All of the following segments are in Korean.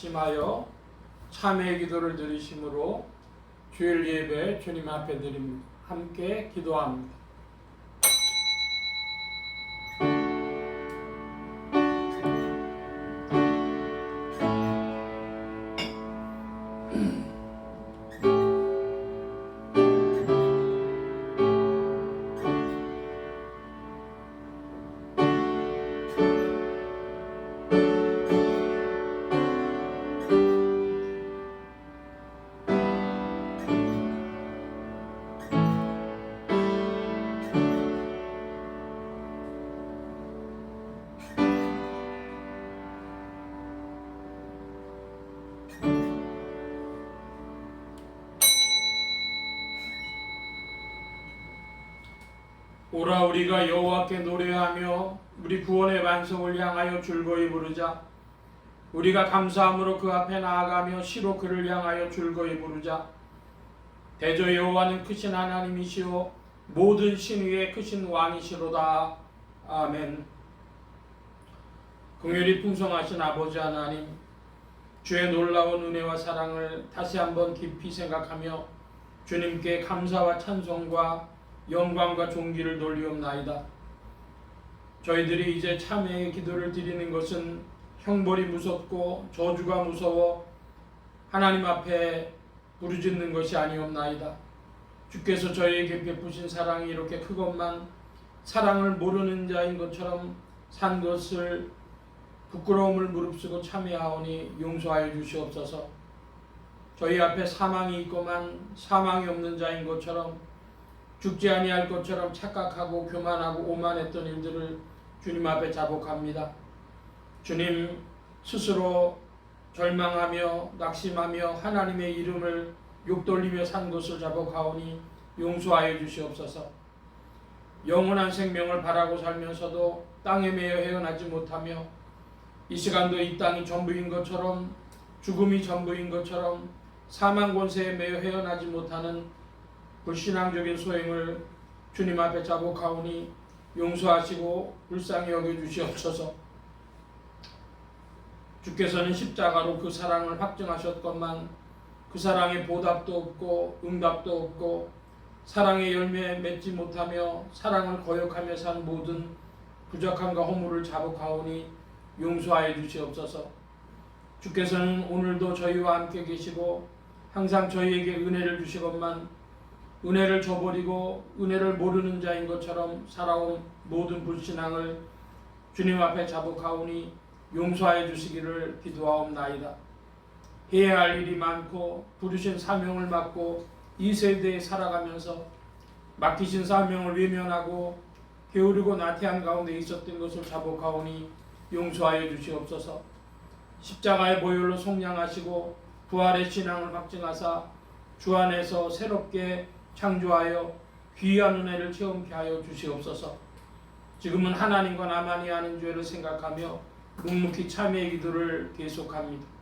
낙심하여 참회의 기도를 드리심으로 주일 예배 주님 앞에 드립니다. 함께 기도합니다. 오라 우리가 여호와께 노래하며 우리 구원의 반석을 향하여 즐거이 부르자. 우리가 감사함으로 그 앞에 나아가며 시로 그를 향하여 즐거이 부르자. 대저 여호와는 크신 하나님이시오 모든 신 위에 크신 왕이시로다. 아멘. 긍휼이 풍성하신 아버지 하나님, 주의 놀라운 은혜와 사랑을 다시 한번 깊이 생각하며 주님께 감사와 찬송과 영광과 존귀를 돌리옵나이다. 저희들이 이제 참회의 기도를 드리는 것은 형벌이 무섭고 저주가 무서워 하나님 앞에 부르짖는 것이 아니옵나이다. 주께서 저희에게 베푸신 사랑이 이렇게 크건만 사랑을 모르는 자인 것처럼 산 것을 부끄러움을 무릅쓰고 참회하오니 용서하여 주시옵소서. 저희 앞에 사망이 있고만 사망이 없는 자인 것처럼 죽지 아니할 것처럼 착각하고 교만하고 오만했던 일들을 주님 앞에 자복합니다. 주님 스스로 절망하며 낙심하며 하나님의 이름을 욕돌리며 산 것을 자복하오니 용서하여 주시옵소서. 영원한 생명을 바라고 살면서도 땅에 매여 헤어나지 못하며 이 시간도 이 땅이 전부인 것처럼 죽음이 전부인 것처럼 사망 권세에 매여 헤어나지 못하는 불신앙적인 소행을 주님 앞에 자복하오니 용서하시고 불쌍히 여겨주시옵소서. 주께서는 십자가로 그 사랑을 확증하셨건만 그 사랑에 보답도 없고 응답도 없고 사랑의 열매 맺지 못하며 사랑을 거역하며 산 모든 부족함과 허물을 자복하오니 용서하여 주시옵소서. 주께서는 오늘도 저희와 함께 계시고 항상 저희에게 은혜를 주시건만 은혜를 저버리고 은혜를 모르는 자인 것처럼 살아온 모든 불신앙을 주님 앞에 자복하오니 용서하여 주시기를 기도하옵나이다. 해야 할 일이 많고 부르신 사명을 맡고 이 세대에 살아가면서 맡기신 사명을 외면하고 게으르고 나태한 가운데 있었던 것을 자복하오니 용서하여 주시옵소서. 십자가의 보혈로 속량하시고 부활의 신앙을 확증하사 주 안에서 새롭게 창조하여 귀한 은혜를 체험케 하여 주시옵소서. 지금은 하나님과 나만이 하는 죄를 생각하며 묵묵히 참회의 기도를 계속합니다.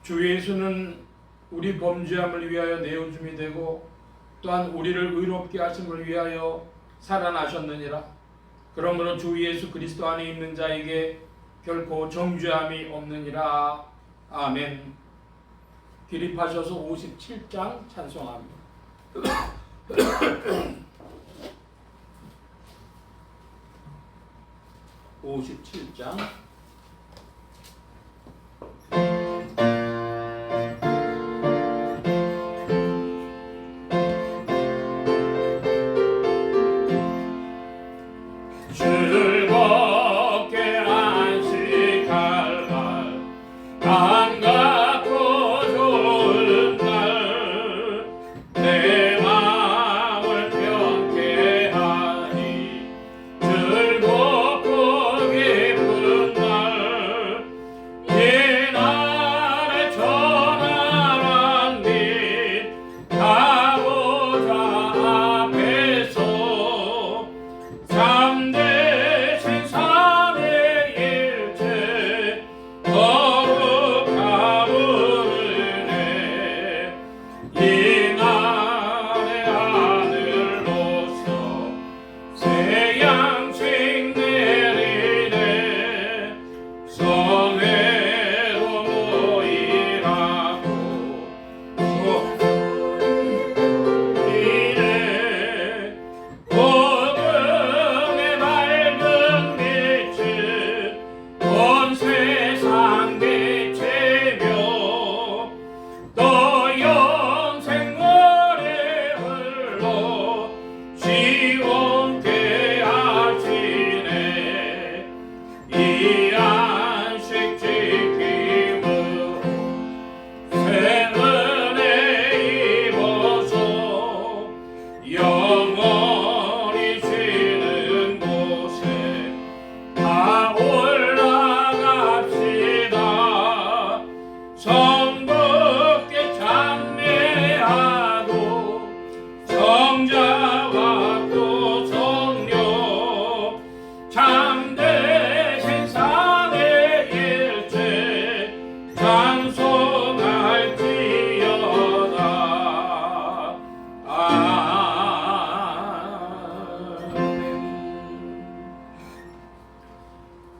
주 예수는 우리 범죄함을 위하여 내어줌이 되고 또한 우리를 의롭게 하심을 위하여 살아나셨느니라. 그러므로 주 예수 그리스도 안에 있는 자에게 결코 정죄함이 없느니라. 아멘. 기립하셔서 57장 찬송합니다. 57장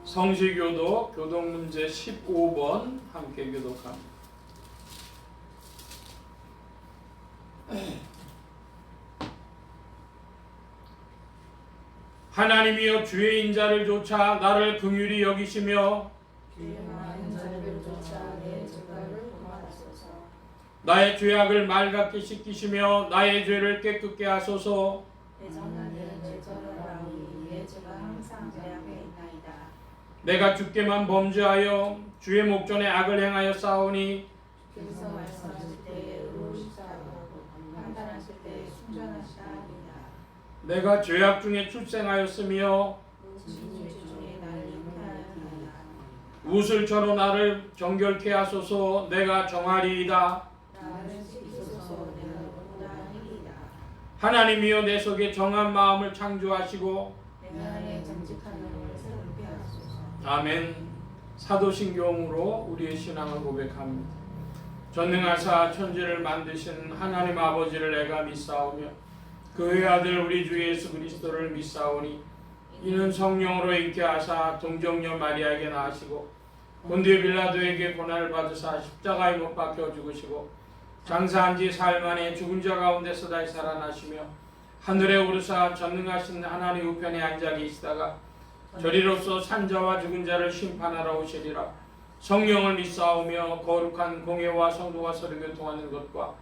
성시교독 교독문제 15번 함께 교독합니다. 하나님이여 주의 인자를 조차 나를 긍휼히 여기시며 나의 죄악을 맑게 씻기시며 나의 죄를 깨끗게 하소서. 내가 주께만 범죄하여 주의 목전에 악을 행하여 싸우니 내가 죄악 중에 출생하였으며 우슬처럼 나를 정결케 하소서. 내가 정하리이다. 하나님이여 내 속에 정한 마음을 창조하시고 아멘. 사도신경으로 우리의 신앙을 고백합니다. 전능하사 천지를 만드신 하나님 아버지를 내가 믿사오며 그의 아들 우리 주 예수 그리스도를 믿사오니 이는 성령으로 잉태하사 동정녀 마리아에게 낳으시고 본디오 빌라도에게 고난을 받으사 십자가에 못 박혀 죽으시고 장사한 지 사흘 만에 죽은 자 가운데서 다시 살아나시며 하늘에 오르사 전능하신 하나님 우편에 앉아 계시다가 저리로서 산자와 죽은 자를 심판하러 오시리라. 성령을 믿사오며 거룩한 공회와 성도가 서로 교통하는 것과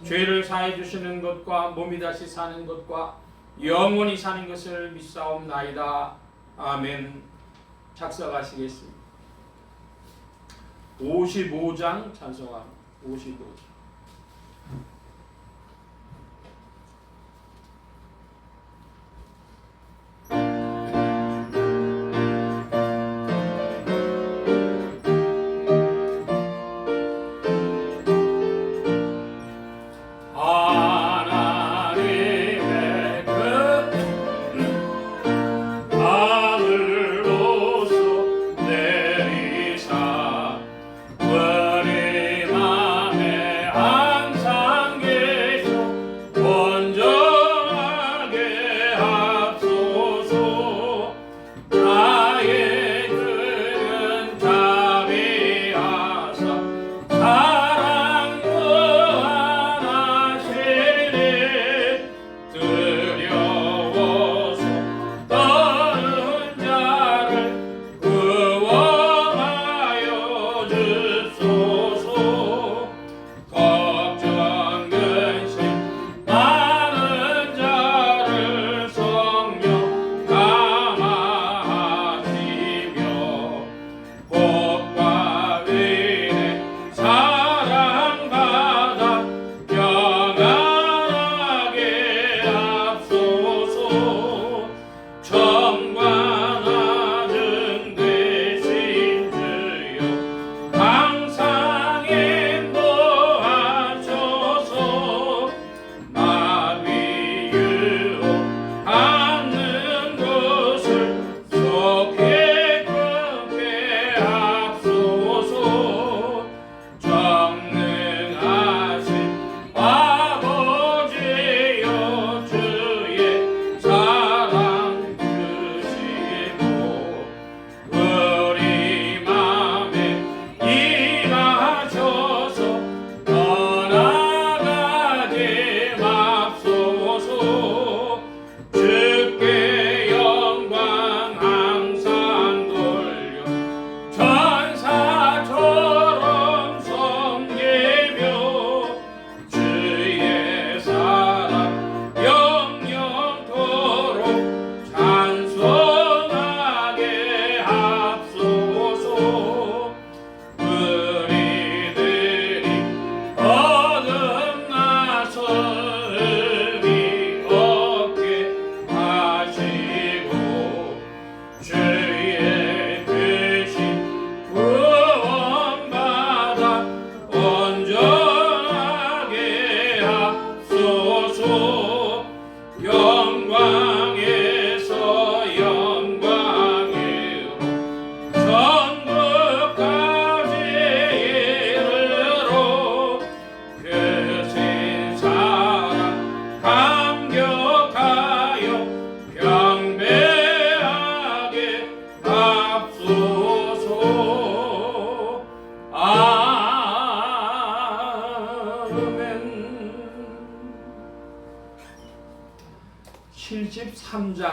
죄를 사해 주시는 것과 몸이 다시 사는 것과 영원히 사는 것을 믿사옵나이다. 아멘. 작성하시겠습니다. 55장 찬송합니다. 55장. 하늘로서 내리사 우리 맘에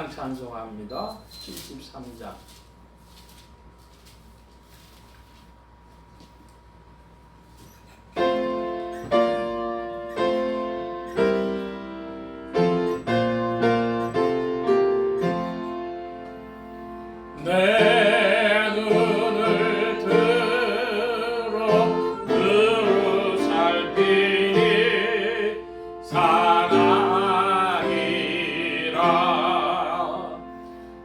찬양 찬송합니다. 73장. 내 눈을 들어 늘 살피니 사랑이라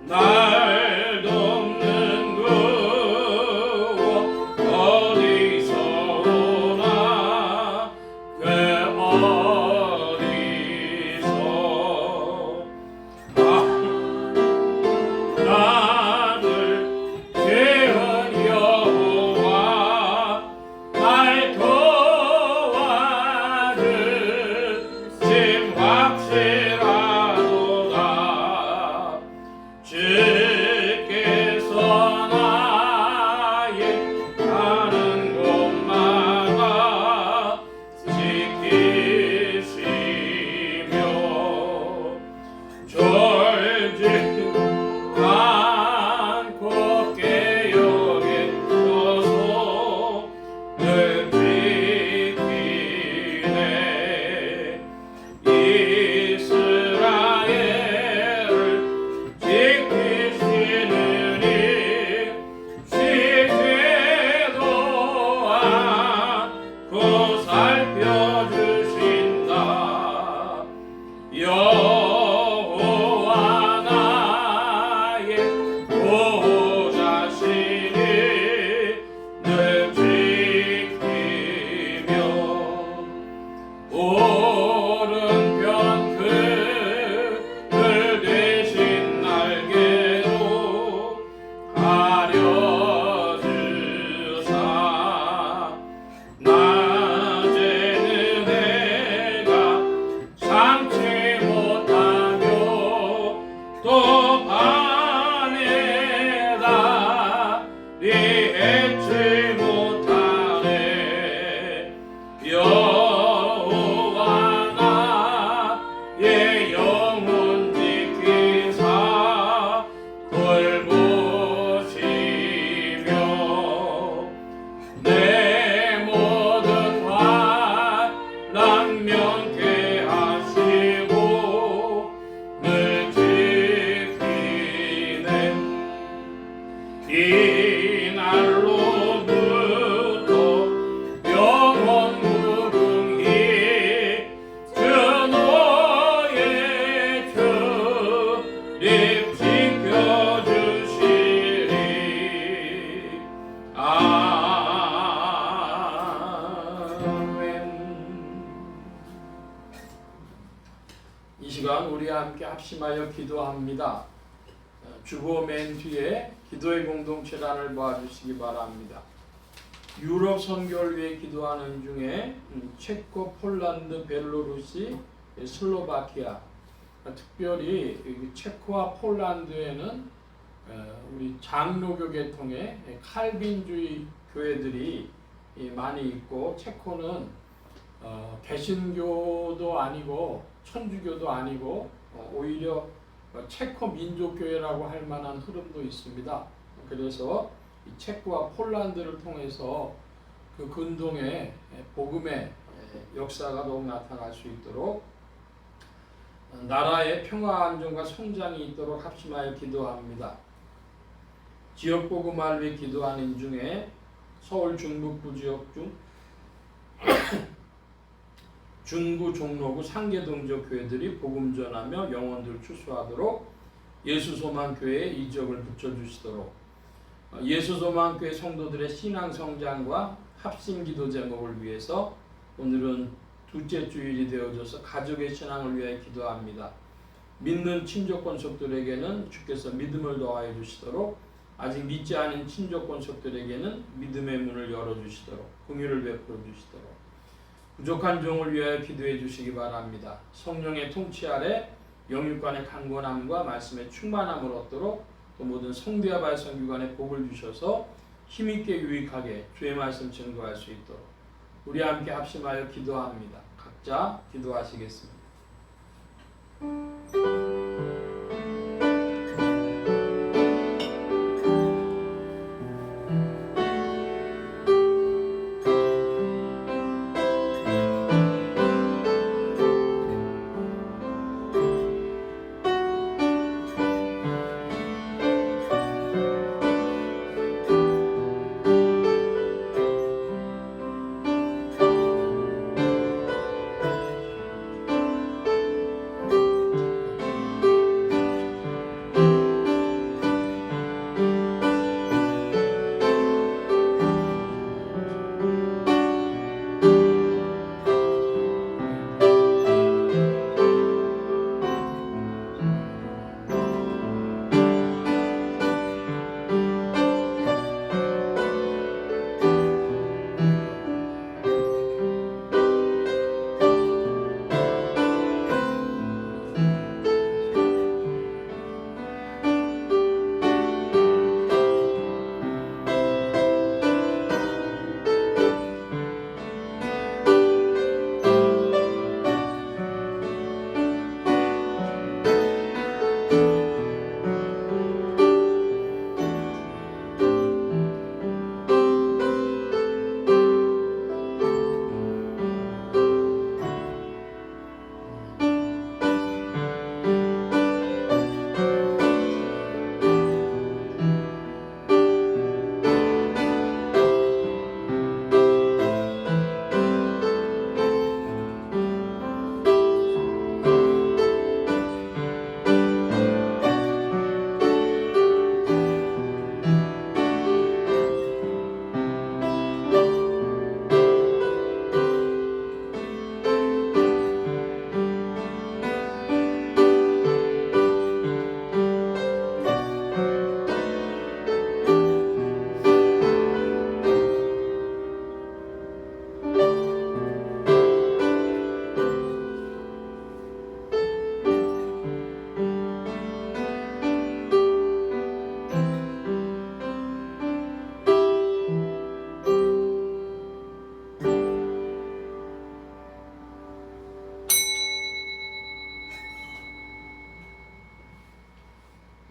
날 돕는 구원 어디서 오나 그 어디서 나를 세운 여호와 날 도와주심 확실하도다 주께서 나의 가는 곳마다 지키시며 졸지 않고 깨어있어서 늘 지키네 이스라엘을 지키시느니 쉬지도 않고 살펴주신다 여호와 나의 보호자시니 늘 지키며 오른편 그늘 대신 날개로 가려주사 낮에는 해가 삼지 못하며 또 밤에다 리해치 못하네 여호와 나의 영혼 지키사 돌보시며 내 모든 환난 면케 하시고 늘 지키네 이날로부터 영원 무궁히 주 너의 주님 지켜주시리 아멘. 이 시간 우리 함께 합심하여 기도합니다. 주보 맨 뒤에 기도의 공동체란을 봐주시기 바랍니다. 유럽 선교를 위해 기도하는 중에 체코, 폴란드, 벨로루시, 슬로바키아, 특별히 체코와 폴란드에는 우리 장로교 계통의 칼빈주의 교회들이 많이 있고, 체코는 개신교도 아니고 천주교도 아니고 오히려 체코 민족교회라고 할 만한 흐름도 있습니다. 그래서 이 체코와 폴란드를 통해서 그 근동의 복음의 역사가 더욱 나타날 수 있도록 나라의 평화 안정과 성장이 있도록 합심하여 기도합니다. 지역 복음화를 위해 기도하는 중에 서울 중북부 지역 중 중구, 종로구, 상계동지역 교회들이 복음 전하며 영혼들을 추수하도록 예수소망교회에 이적을 붙여주시도록, 예수소망교회 성도들의 신앙 성장과 합심기도 제목을 위해서 오늘은 둘째 주일이 되어져서 가족의 신앙을 위해 기도합니다. 믿는 친족 권속들에게는 주께서 믿음을 더하여 주시도록, 아직 믿지 않은 친족 권속들에게는 믿음의 문을 열어주시도록, 긍휼을 베풀어 주시도록, 부족한 종을 위하여 기도해 주시기 바랍니다. 성령의 통치 아래 영육간의 강건함과 말씀의 충만함을 얻도록, 또 모든 성대와 발성기관에 복을 주셔서 힘있게 유익하게 주의 말씀 증거할 수 있도록 우리 함께 합심하여 기도합니다. 각자 기도하시겠습니다.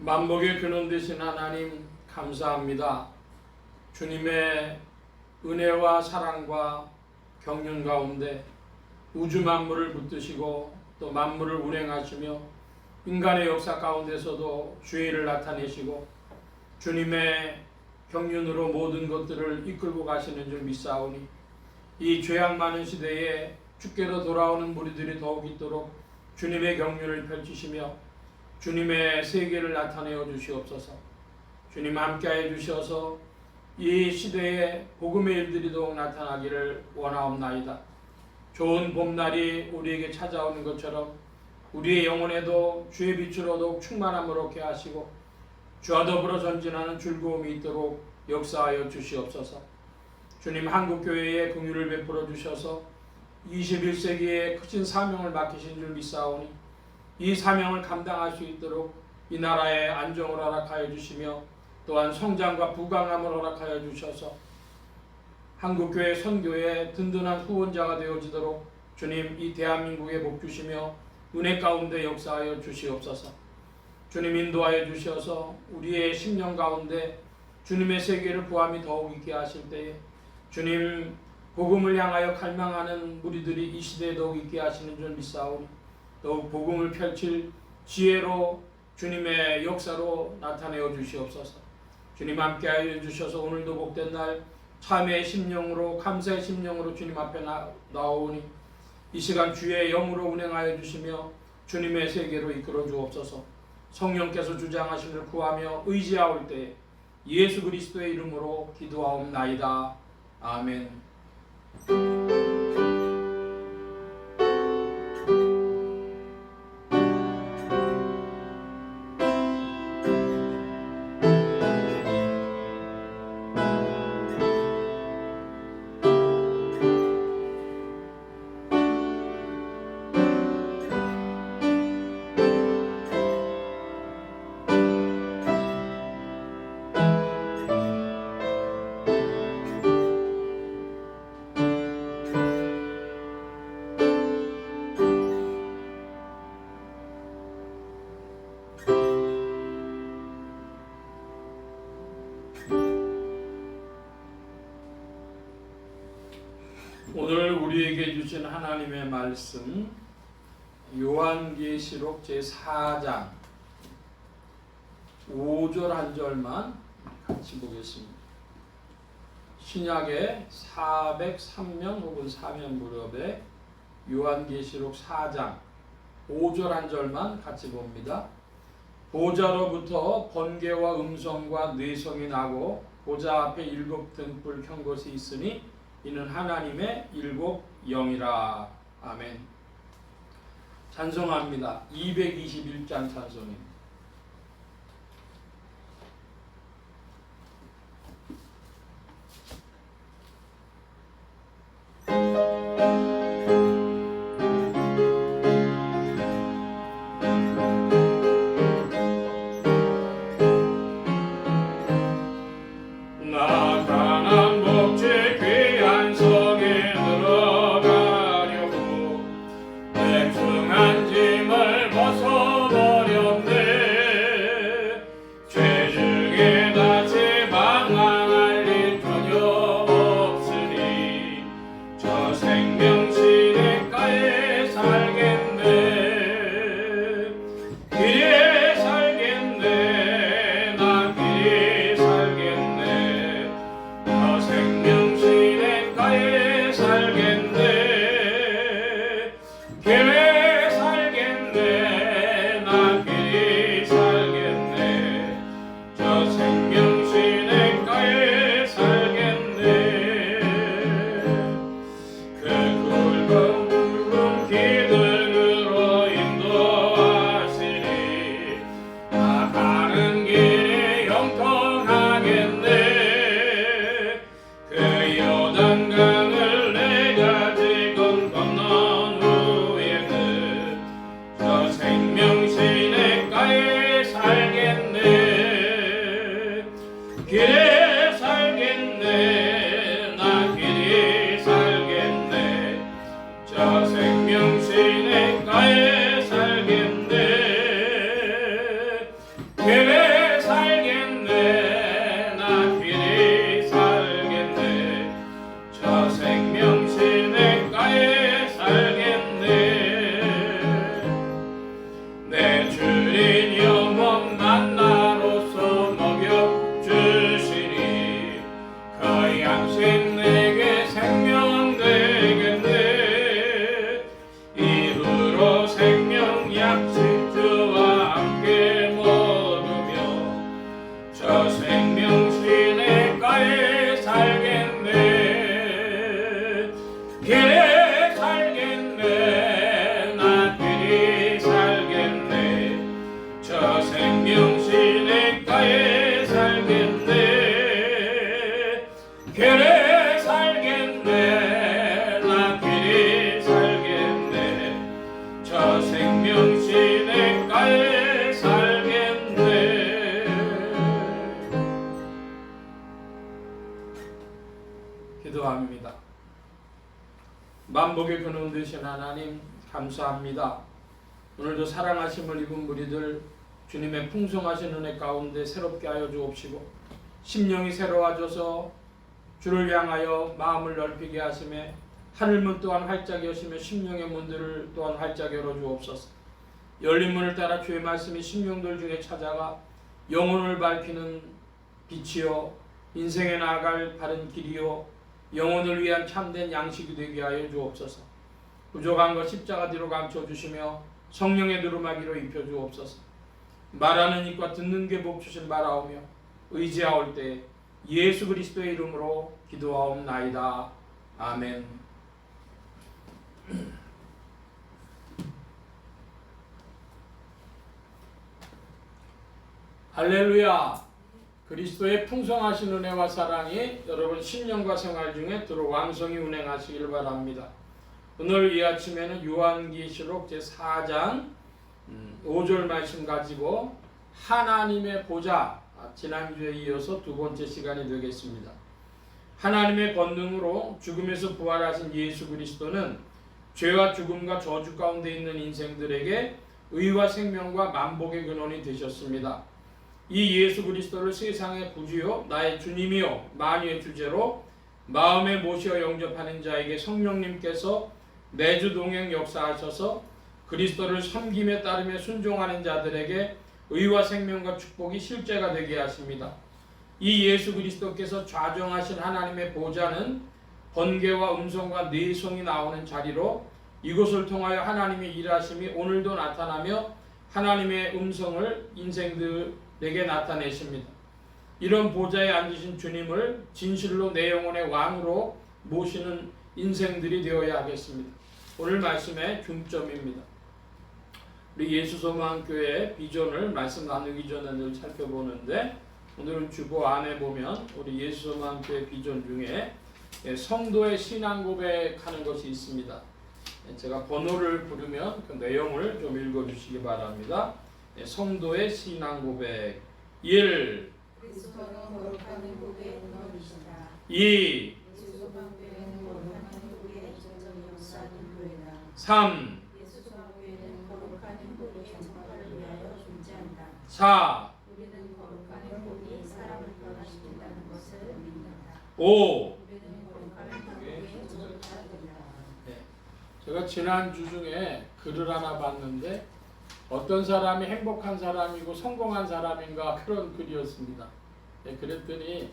만복의 근원 되신 하나님 감사합니다. 주님의 은혜와 사랑과 경륜 가운데 우주 만물을 붙드시고 또 만물을 운행하시며 인간의 역사 가운데서도 주의 일을 나타내시고 주님의 경륜으로 모든 것들을 이끌고 가시는 줄 믿사오니 이 죄악 많은 시대에 주께로 돌아오는 무리들이 더욱 있도록 주님의 경륜을 펼치시며 주님의 세계를 나타내어 주시옵소서. 주님 함께하여 주셔서 이 시대에 복음의 일들이 더욱 나타나기를 원하옵나이다. 좋은 봄날이 우리에게 찾아오는 것처럼 우리의 영혼에도 주의 빛으로 더욱 충만함을 얻게 하시고 주와 더불어 전진하는 즐거움이 있도록 역사하여 주시옵소서. 주님 한국교회에 긍휼을 베풀어 주셔서 21세기에 크신 사명을 맡기신 줄 믿사오니 이 사명을 감당할 수 있도록 이 나라의 안정을 허락하여 주시며 또한 성장과 부강함을 허락하여 주셔서 한국교회 선교의 든든한 후원자가 되어지도록 주님 이 대한민국에 복 주시며 은혜 가운데 역사하여 주시옵소서. 주님 인도하여 주셔서 우리의 심령 가운데 주님의 세계를 구함이 더욱 있게 하실 때에 주님 복음을 향하여 갈망하는 무리들이 이 시대에 더욱 있게 하시는 줄 믿사오니 더욱 복음을 펼칠 지혜로 주님의 역사로 나타내어 주시옵소서. 주님 함께하여 주셔서 오늘도 복된 날 참회의 심령으로 감사의 심령으로 주님 앞에 나오니 이 시간 주의 영으로 운행하여 주시며 주님의 세계로 이끌어 주옵소서. 성령께서 주장하심을 구하며 의지하올 때 예수 그리스도의 이름으로 기도하옵나이다. 아멘. 오늘 우리에게 주신 하나님의 말씀 요한계시록 제4장 5절 한 절만 같이 보겠습니다. 신약의 403명 혹은 4면 무렵에 요한계시록 4장 5절 한 절만 같이 봅니다. 보좌로부터 번개와 음성과 뇌성이 나고 보좌 앞에 7 등불 켠 것이 있으니 이는 하나님의 7 영이라. 아멘. 찬송합니다. 221장 찬송입니다. 짐을 벗어버렸네. 그래 살겠네 나 그래 살겠네 저 생명 시냇가에 살겠네 내 주인 영원 만나로서 먹여주시니 그 양식 내게 생명 되겠네 입으로 생명 약식 주와 함께 먹으며 저 생명 시냇가에 살겠네 그래 살겠네 나 그리 살겠네 저 생명 시냇가에 살겠네 그래 살겠네 나 그리 살겠네 저 생명 시냇가에 살겠네. 기도합니다. 만복의 근원 되신 하나님 감사합니다. 오늘도 사랑하심을 입은 무리들 주님의 풍성하신 은혜 가운데 새롭게 하여 주옵시고 심령이 새로워져서 주를 향하여 마음을 넓히게 하심에 하늘문 또한 활짝 여시며 심령의 문들을 또한 활짝 열어 주옵소서. 열린 문을 따라 주의 말씀이 심령들 중에 찾아가 영혼을 밝히는 빛이요 인생에 나아갈 바른 길이요 영혼을 위한 참된 양식이 되게 하여 주옵소서. 부족한 것 십자가 뒤로 감춰주시며 성령의 두루마기로 입혀 주옵소서. 말하는 입과 듣는 게 복 주신 바라오며 의지하올 때 예수 그리스도의 이름으로 기도하옵나이다. 아멘. 할렐루야. 그리스도의 풍성하신 은혜와 사랑이 여러분 신령과 생활 중에 들어 왕성히 운행하시길 바랍니다. 오늘 이 아침에는 요한계시록 제4장 5절 말씀 가지고 하나님의 보좌, 지난주에 이어서 두 번째 시간이 되겠습니다. 하나님의 권능으로 죽음에서 부활하신 예수 그리스도는 죄와 죽음과 저주 가운데 있는 인생들에게 의와 생명과 만복의 근원이 되셨습니다. 이 예수 그리스도를 세상의 구주요 나의 주님이요 만유의 주제로 마음에 모시어 영접하는 자에게 성령님께서 매주 동행 역사하셔서 그리스도를 섬김에 따르며 순종하는 자들에게 의와 생명과 축복이 실제가 되게 하십니다. 이 예수 그리스도께서 좌정하신 하나님의 보좌는 번개와 음성과 내성이 나오는 자리로 이곳을 통하여 하나님의 일하심이 오늘도 나타나며 하나님의 음성을 인생들에게 나타내십니다. 이런 보좌에 앉으신 주님을 진실로 내 영혼의 왕으로 모시는 인생들이 되어야 하겠습니다. 오늘 말씀의 중점입니다. 우리 예수소망교회 비전을 말씀 나누기 전에 늘 살펴보는데 오늘은 주보 안에 보면 우리 예수소망교회 비전 중에 성도의 신앙 고백하는 것이 있습니다. 제가 번호를 부르면 그 내용을 좀 읽어주시기 바랍니다. 성도의 신앙 고백 1. 2. 3. 4. 5. 제가 지난주 중에 글을 하나 봤는데 어떤 사람이 행복한 사람이고 성공한 사람인가 그런 글이었습니다. 그랬더니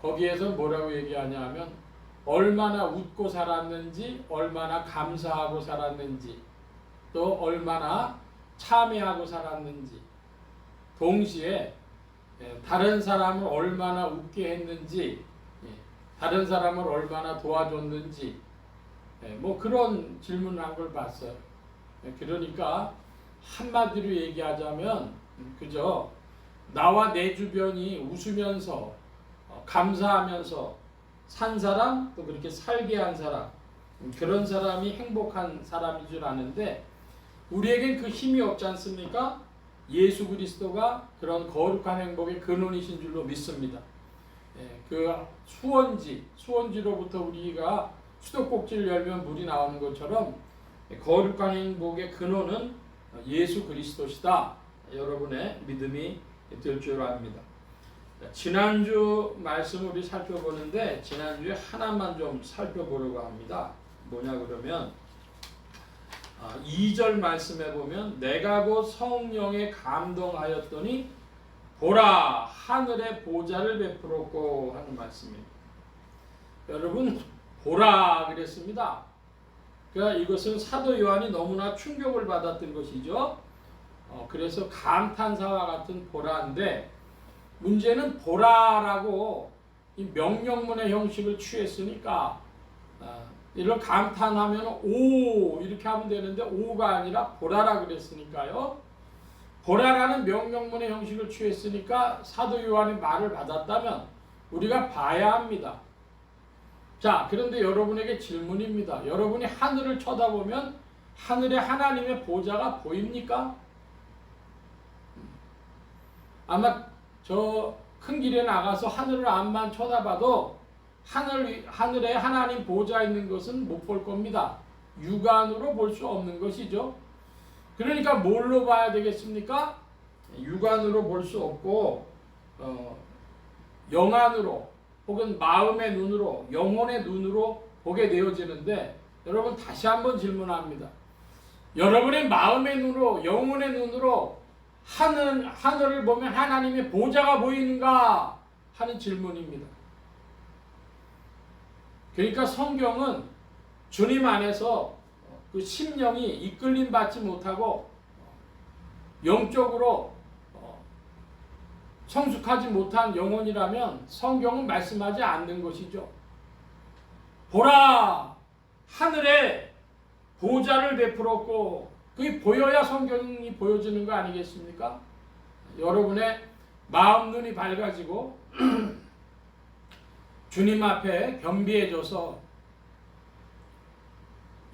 거기에서 뭐라고 얘기하냐면 얼마나 웃고 살았는지, 얼마나 감사하고 살았는지, 또 얼마나 참회하고 살았는지, 동시에 다른 사람을 얼마나 웃게 했는지, 다른 사람을 얼마나 도와줬는지, 뭐 그런 질문을 한 걸 봤어요. 그러니까 한마디로 얘기하자면 그저 나와 내 주변이 웃으면서 감사하면서 산 사람, 또 그렇게 살게 한 사람, 그런 사람이 행복한 사람인 줄 아는데 우리에겐 그 힘이 없지 않습니까? 예수 그리스도가 그런 거룩한 행복의 근원이신 줄로 믿습니다. 그 수원지로부터 우리가 수도꼭지를 열면 물이 나오는 것처럼 거룩한 행복의 근원은 예수 그리스도시다. 여러분의 믿음이 될 줄 압니다. 지난주 말씀을 우리 살펴보는데 지난주에 하나만 좀 살펴보려고 합니다. 뭐냐 그러면 2절 말씀에 보면 내가 곧 성령에 감동하였더니 보라 하늘의 보좌를 베풀었고 하는 말씀입니다. 여러분 보라 그랬습니다. 그러니까 이것은 사도 요한이 너무나 충격을 받았던 것이죠. 그래서 감탄사와 같은 보라인데 문제는 보라라고 이 명령문의 형식을 취했으니까 이걸 감탄하면 오 이렇게 하면 되는데 오가 아니라 보라라 그랬으니까요. 보라라는 명령문의 형식을 취했으니까 사도 요한의 말을 받았다면 우리가 봐야 합니다. 자, 그런데 여러분에게 질문입니다. 여러분이 하늘을 쳐다보면 하늘에 하나님의 보좌가 보입니까? 아마 저 큰 길에 나가서 하늘을 앞만 쳐다봐도 하늘에 하나님 보좌 있는 것은 못 볼 겁니다. 육안으로 볼 수 없는 것이죠. 그러니까 뭘로 봐야 되겠습니까? 육안으로 볼 수 없고 영안으로 혹은 마음의 눈으로 영혼의 눈으로 보게 되어지는데 여러분 다시 한번 질문합니다. 여러분의 마음의 눈으로 영혼의 눈으로 하늘을 보면 하나님의 보좌가 보이는가 하는 질문입니다. 그러니까 성경은 주님 안에서 그 심령이 이끌림 받지 못하고 영적으로 성숙하지 못한 영혼이라면 성경은 말씀하지 않는 것이죠. 보라 하늘에 보좌를 베풀었고 그게 보여야 성경이 보여지는 거 아니겠습니까? 여러분의 마음 눈이 밝아지고 주님 앞에 겸비해져서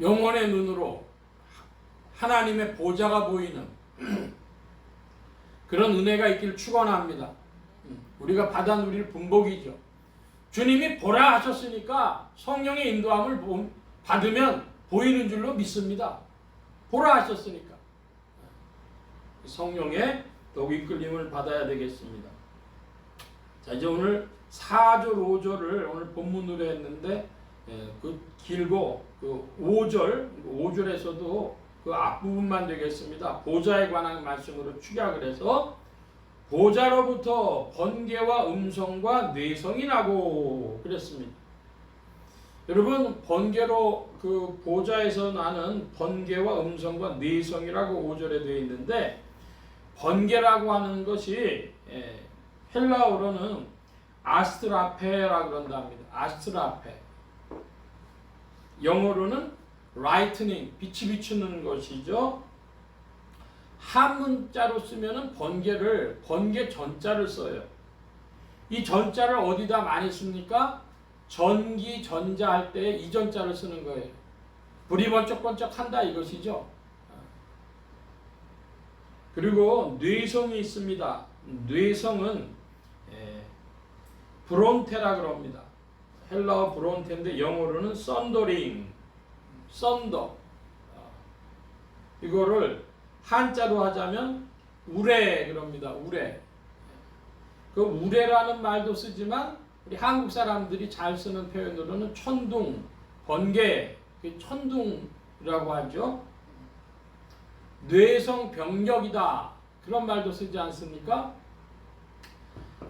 영혼의 눈으로 하나님의 보좌가 보이는 그런 은혜가 있기를 축원합니다. 우리가 받아 누릴 분복이죠. 주님이 보라 하셨으니까 성령의 인도함을 받으면 보이는 줄로 믿습니다. 보라 하셨으니까 성령의 더욱 이끌림을 받아야 되겠습니다. 자, 이제 오늘 4절 5절을 오늘 본문으로 했는데 그 길고 그 5절에서도 그 앞부분만 되겠습니다. 보좌에 관한 말씀으로 축약을 해서 보좌로부터 번개와 음성과 뇌성이 나고 그랬습니다. 여러분 번개로 그 보좌에서 나는 번개와 음성과 뇌성이라고 5절에 되어 있는데 번개라고 하는 것이 헬라어로는 아스트라페라고 그런답니다. 아스트라페. 영어로는 lightning, 빛이 비추는 것이죠. 한문자로 쓰면은 번개 전자를 써요. 이 전자를 어디다 많이 씁니까? 전기, 전자 할 때 이 전자를 쓰는 거예요. 불이 번쩍번쩍 한다 이것이죠. 그리고 뇌성이 있습니다. 뇌성은 브론테라 그럽니다. 헬라어 브론테인데 영어로는 썬더링, 썬더. 이거를 한자로 하자면 우레 그럽니다. 우레. 그 우레라는 말도 쓰지만 우리 한국 사람들이 잘 쓰는 표현으로는 천둥, 번개, 천둥이라고 하죠. 뇌성 병력이다 그런 말도 쓰지 않습니까?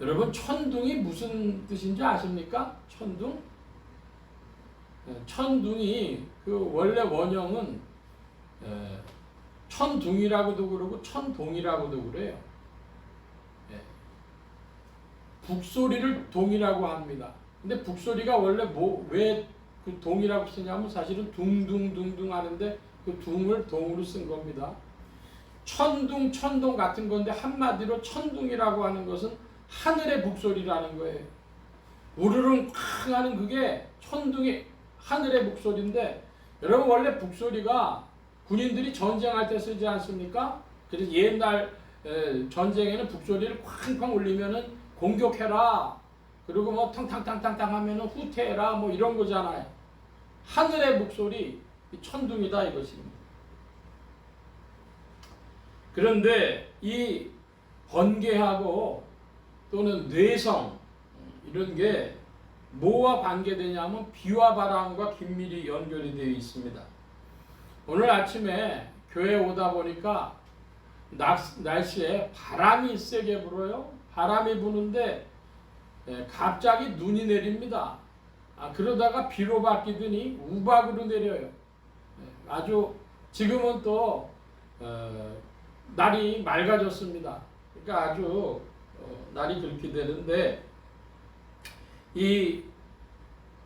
여러분 천둥이 무슨 뜻인지 아십니까? 천둥? 천둥이 그 원래 원형은 천둥이라고도 그러고 천동이라고도 그래요. 북소리를 동이라고 합니다. 근데 북소리가 원래 왜 그 동이라고 쓰냐면 사실은 둥둥둥둥 하는데 그 둥을 동으로 쓴 겁니다. 천둥, 천동 같은 건데 한마디로 천둥이라고 하는 것은 하늘의 북소리라는 거예요. 우르릉 쾅 하는 그게 천둥이 하늘의 북소리인데 여러분 원래 북소리가 군인들이 전쟁할 때 쓰지 않습니까? 그래서 옛날 전쟁에는 북소리를 쾅쾅 울리면은 공격해라. 그리고 뭐 탕탕탕탕탕 하면은 후퇴해라. 뭐 이런 거잖아요. 하늘의 북소리 천둥이다 이것입니다. 그런데 이 번개하고 또는 뇌성 이런 게 뭐와 관계되냐면 비와 바람과 긴밀히 연결이 되어 있습니다. 오늘 아침에 교회 오다 보니까 날씨에 바람이 세게 불어요. 바람이 부는데 갑자기 눈이 내립니다. 그러다가 비로 바뀌더니 우박으로 내려요. 아주 지금은 또 날이 맑아졌습니다. 그러니까 아주 날이 그렇게 되는데 이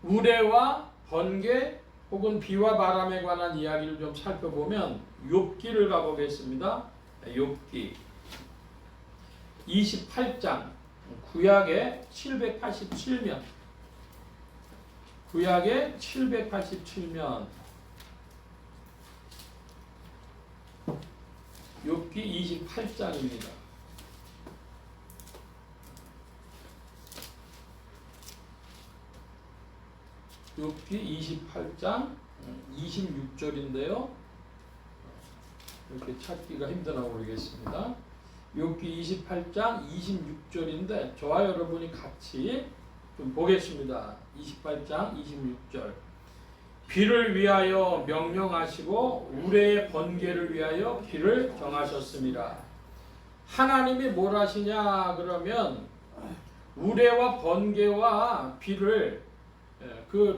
우레와 번개 혹은 비와 바람에 관한 이야기를 좀 살펴보면 욥기를 가보겠습니다. 욥기 28장 구약의 787면 구약의 787면 욥기 28장입니다. 욥기 28장 26절인데요. 이렇게 찾기가 힘드나 모르겠습니다. 욥기 28장 26절인데 저와 여러분이 같이 좀 보겠습니다. 28장 26절 비를 위하여 명령하시고 우레의 번개를 위하여 길을 정하셨습니다. 하나님이 뭘 하시냐 그러면 우레와 번개와 비를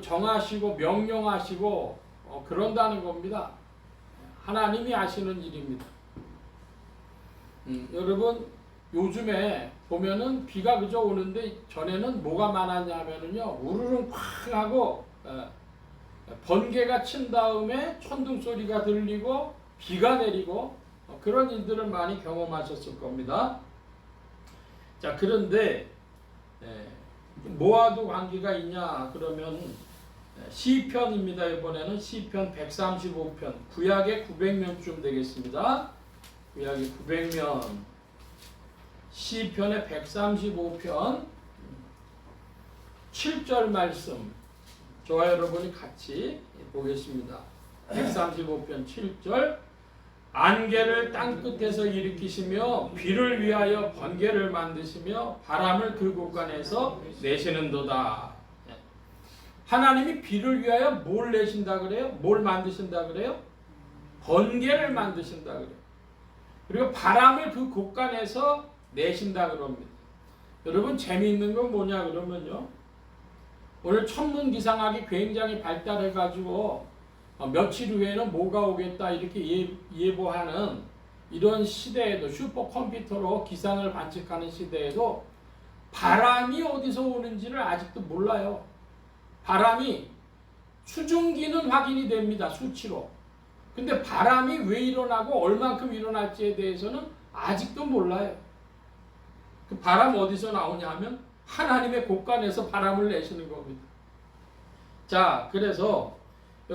정하시고 명령하시고 그런다는 겁니다. 하나님이 하시는 일입니다. 여러분 요즘에 보면은 비가 그저 오는데 전에는 뭐가 많았냐면은요 우르릉 쾅 하고 번개가 친 다음에 천둥 소리가 들리고 비가 내리고 그런 일들을 많이 경험하셨을 겁니다. 자 그런데 뭐와도 관계가 있냐 그러면 시편입니다. 이번에는 시편 135편 구약의 900면쯤 되겠습니다. 구약의 900면 시편의 135편 7절 말씀 저와 여러분이 같이 보겠습니다. 135편 7절 안개를 땅끝에서 일으키시며 비를 위하여 번개를 만드시며 바람을 그 곳간에서 내시는도다. 하나님이 비를 위하여 뭘 내신다 그래요? 뭘 만드신다 그래요? 번개를 만드신다 그래요. 그리고 바람을 그 곳간에서 내신다 그럽니다. 여러분 재미있는 건 뭐냐 그러면요. 오늘 천문기상학이 굉장히 발달해 가지고 며칠 후에는 뭐가 오겠다 이렇게 예보하는 이런 시대에도 슈퍼컴퓨터로 기상을 관측하는 시대에도 바람이 어디서 오는지를 아직도 몰라요. 바람이 수증기는 확인이 됩니다. 수치로. 근데 바람이 왜 일어나고 얼만큼 일어날지에 대해서는 아직도 몰라요. 그 바람 어디서 나오냐 하면 하나님의 곳간에서 바람을 내시는 겁니다. 자, 그래서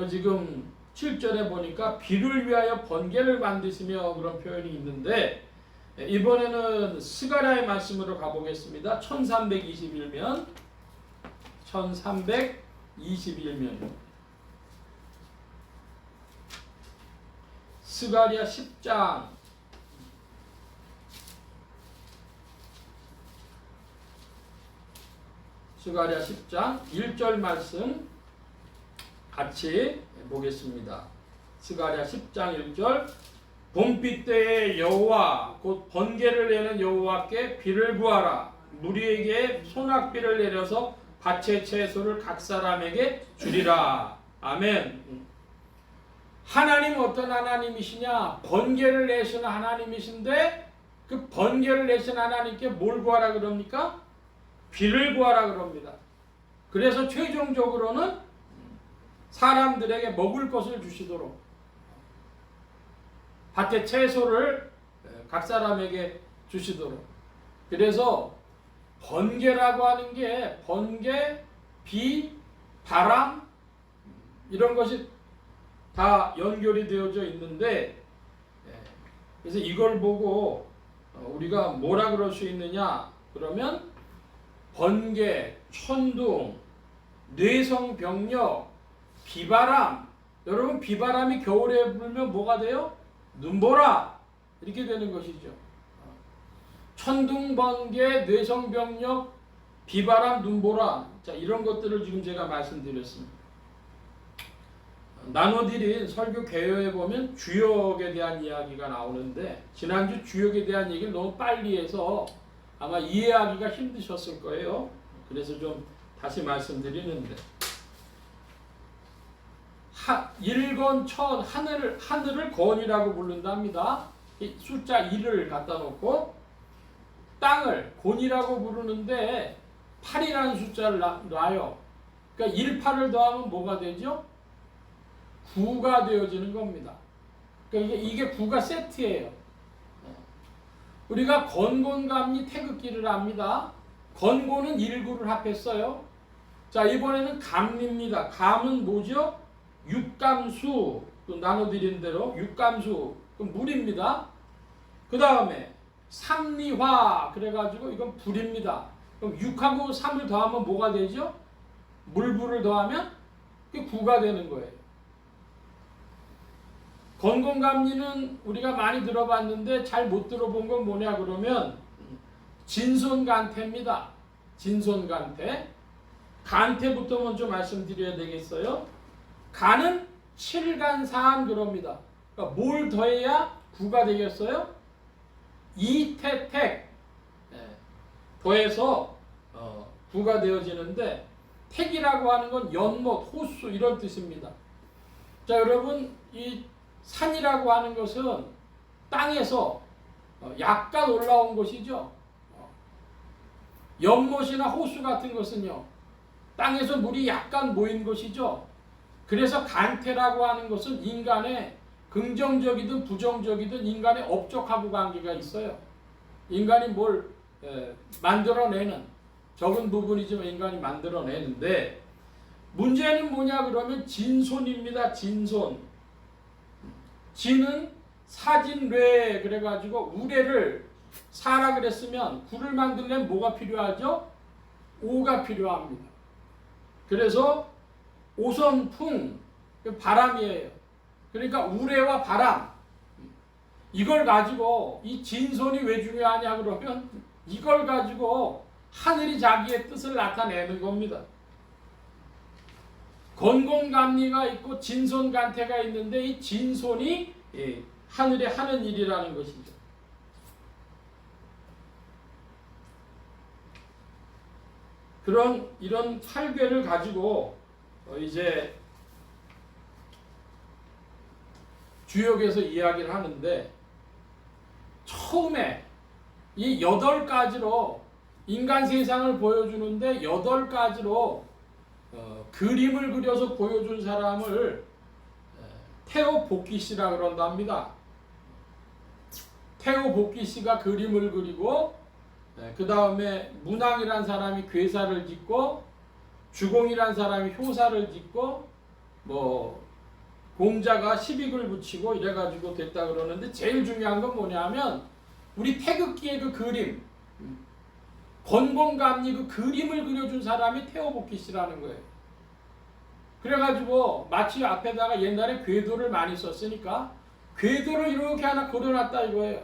지금 7절에 보니까 비를 위하여 번개를 만드시며 그런 표현이 있는데 이번에는 스가랴의 말씀으로 가보겠습니다. 1321면 1321면 스가랴 10장 스가랴 10장 1절 말씀 같이 보겠습니다. 스가랴 10장 1절 봄비 때에 여호와 곧 번개를 내는 여호와께 비를 구하라. 무리에게 소낙비를 내려서 밭의 채소를 각 사람에게 주리라. 아멘. 하나님 어떤 하나님이시냐? 번개를 내시는 하나님이신데 그 번개를 내신 하나님께 뭘 구하라 그럽니까? 비를 구하라 그럽니다. 그래서 최종적으로는 사람들에게 먹을 것을 주시도록 밭의 채소를 각 사람에게 주시도록. 그래서 번개라고 하는 게 번개, 비, 바람 이런 것이 다 연결이 되어져 있는데 그래서 이걸 보고 우리가 뭐라 그럴 수 있느냐 그러면 번개, 천둥, 뇌성병력, 비바람. 여러분 비바람이 겨울에 불면 뭐가 돼요? 눈보라 이렇게 되는 것이죠. 천둥번개, 뇌성병력, 비바람, 눈보라. 자, 이런 것들을 지금 제가 말씀드렸습니다. 나눠드린 설교 개요에 보면 주역에 대한 이야기가 나오는데 지난주 주역에 대한 얘기를 너무 빨리 해서 아마 이해하기가 힘드셨을 거예요. 그래서 좀 다시 말씀드리는데 일건천 하늘을 건이라고 부른답니다. 이 숫자 1을 갖다 놓고 땅을 곤이라고 부르는데 8이라는 숫자를 놔요. 그러니까 1, 8을 더하면 뭐가 되죠? 9가 되어지는 겁니다. 그러니까 이게 9가 세트예요. 우리가 건곤감리 태극기를 압니다. 건곤은 1구를 합했어요. 자, 이번에는 감리입니다. 감은 뭐죠? 육감수, 나눠드린 대로 육감수, 물입니다. 그 다음에 삼리화, 그래가지고 이건 불입니다. 그럼 6하고 3을 더하면 뭐가 되죠? 물불을 더하면 그게 9가 되는 거예요. 건곤감리는 우리가 많이 들어봤는데 잘 못 들어본 건 뭐냐 그러면 진손간태입니다. 진손간태. 간태부터 먼저 말씀드려야 되겠어요. 간은 7간사한 그럽니다. 그러니까 뭘 더해야 9가 되겠어요? 이태택. 더해서 9가 되어지는데 택이라고 하는 건 연못, 호수 이런 뜻입니다. 자, 여러분 이 산이라고 하는 것은 땅에서 약간 올라온 것이죠. 연못이나 호수 같은 것은요, 땅에서 물이 약간 모인 것이죠. 그래서 간태라고 하는 것은 인간의 긍정적이든 부정적이든 인간의 업적하고 관계가 있어요. 인간이 뭘 만들어내는 적은 부분이지만 인간이 만들어내는데 문제는 뭐냐 그러면 진손입니다. 진손. 진은 사진뢰 그래가지고 우레를 사라 그랬으면 구를 만들려면 뭐가 필요하죠? 오가 필요합니다. 그래서 오선풍 바람이에요. 그러니까 우레와 바람 이걸 가지고 이 진손이 왜 중요하냐 그러면 이걸 가지고 하늘이 자기의 뜻을 나타내는 겁니다. 건곤감리가 있고 진손간태가 있는데 이 진손이 하늘에 하는 일이라는 것이죠. 이런 8괴를 가지고 이제 주역에서 이야기를 하는데 처음에 이 8가지로 인간 세상을 보여주는데 8가지로 그림을 그려서 보여준 사람을 테오 보키시라 그런답니다. 테오 보키시가 그림을 그리고 그 다음에 문왕이란 사람이 괴사를 짓고 주공이란 사람이 효사를 짓고 뭐 공자가 시빅을 붙이고 이래가지고 됐다 그러는데 제일 중요한 건 뭐냐면 우리 태극기의 그 그림 건곤감리 그 그림을 그려준 사람이 테오 보키시라는 거예요. 그래가지고 마치 앞에다가 옛날에 궤도를 많이 썼으니까 궤도를 이렇게 하나 그려놨다 이거예요.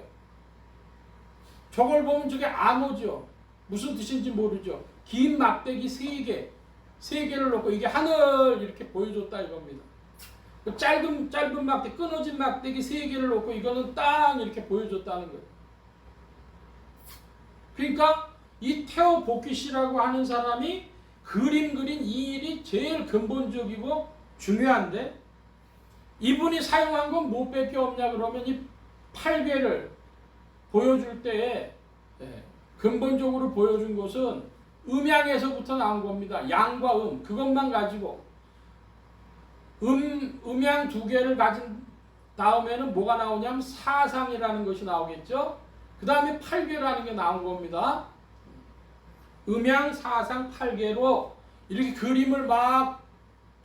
저걸 보면 저게 암호죠. 무슨 뜻인지 모르죠. 긴 막대기 3개, 3개를 놓고 이게 하늘 이렇게 보여줬다 이겁니다. 짧은 막대기, 끊어진 막대기 3개를 놓고 이거는 땅 이렇게 보여줬다는 거예요. 그러니까 이 테오 보키시라고 하는 사람이 그림 그린 이 일이 제일 근본적이고 중요한데 이분이 사용한 건 뭐밖에 없냐 그러면 이 8괴를 보여줄 때에 근본적으로 보여준 것은 음양에서부터 나온 겁니다. 양과 그것만 가지고 음양 2개를 가진 다음에는 뭐가 나오냐면 사상이라는 것이 나오겠죠. 그 다음에 8괴라는 게 나온 겁니다. 음양, 사상, 8괴로 이렇게 그림을 막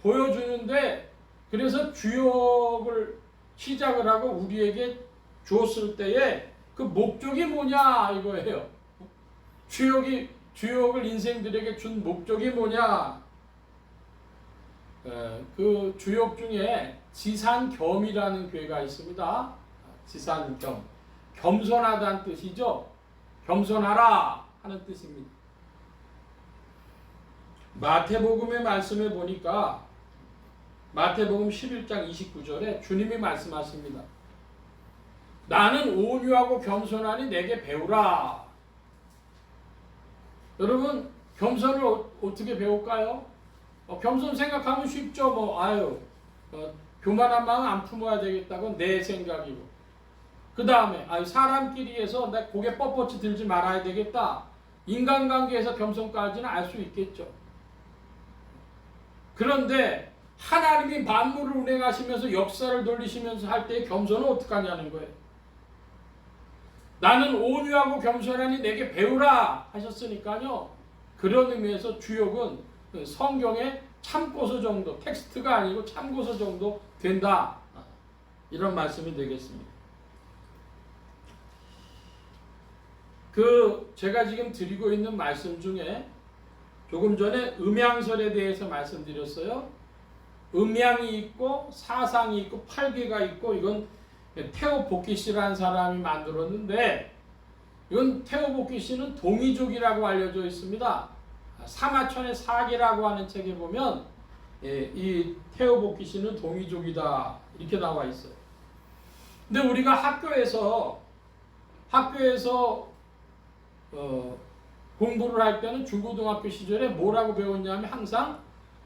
보여주는데 그래서 주역을 시작을 하고 우리에게 줬을 때에 그 목적이 뭐냐 이거예요. 주역을 인생들에게 준 목적이 뭐냐. 그 주역 중에 지산겸이라는 괴가 있습니다. 지산겸. 겸손하다는 뜻이죠. 겸손하라 하는 뜻입니다. 마태복음의 말씀에 보니까 마태복음 11장 29절에 주님이 말씀하십니다. 나는 온유하고 겸손하니 내게 배우라. 여러분, 겸손을 어떻게 배울까요? 겸손 생각하면 쉽죠. 교만한 마음 안 품어야 되겠다고 내 생각이고, 그 다음에 사람끼리에서 내 고개 뻣뻣이 들지 말아야 되겠다. 인간관계에서 겸손까지는 알 수 있겠죠. 그런데 하나님이 만물을 운행하시면서 역사를 돌리시면서 할 때 겸손은 어떻게 하냐는 거예요. 나는 온유하고 겸손하니 내게 배우라 하셨으니까요. 그런 의미에서 주역은 성경의 참고서 정도, 텍스트가 아니고 참고서 정도 된다. 이런 말씀이 되겠습니다. 제가 지금 드리고 있는 말씀 중에 조금 전에 음양설에 대해서 말씀드렸어요. 음양이 있고 사상이 있고 팔계가 있고, 이건 테오보키시라는 사람이 만들었는데, 이건 테오보키시는 동이족이라고 알려져 있습니다. 사마천의 사계라고 하는 책에 보면 이 테오보키시는 동이족이다 이렇게 나와 있어요. 근데 우리가 학교에서 공부를 할 때는 중고등학교 시절에 뭐라고 배웠냐면 항상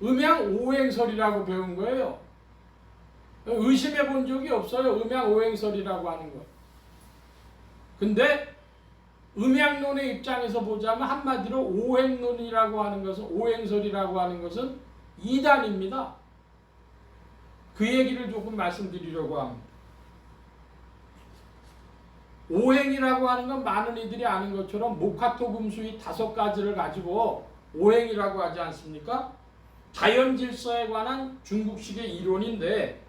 음양오행설이라고 배운 거예요. 의심해 본 적이 없어요. 음양오행설이라고 하는 거. 근데 음양론의 입장에서 보자면 한마디로 오행론이라고 하는 것은, 오행설이라고 하는 것은 이단입니다. 그 얘기를 조금 말씀드리려고 합니다. 오행이라고 하는 건 많은 이들이 아는 것처럼 모카토금수의 5가지를 가지고 오행이라고 하지 않습니까? 자연질서에 관한 중국식의 이론인데,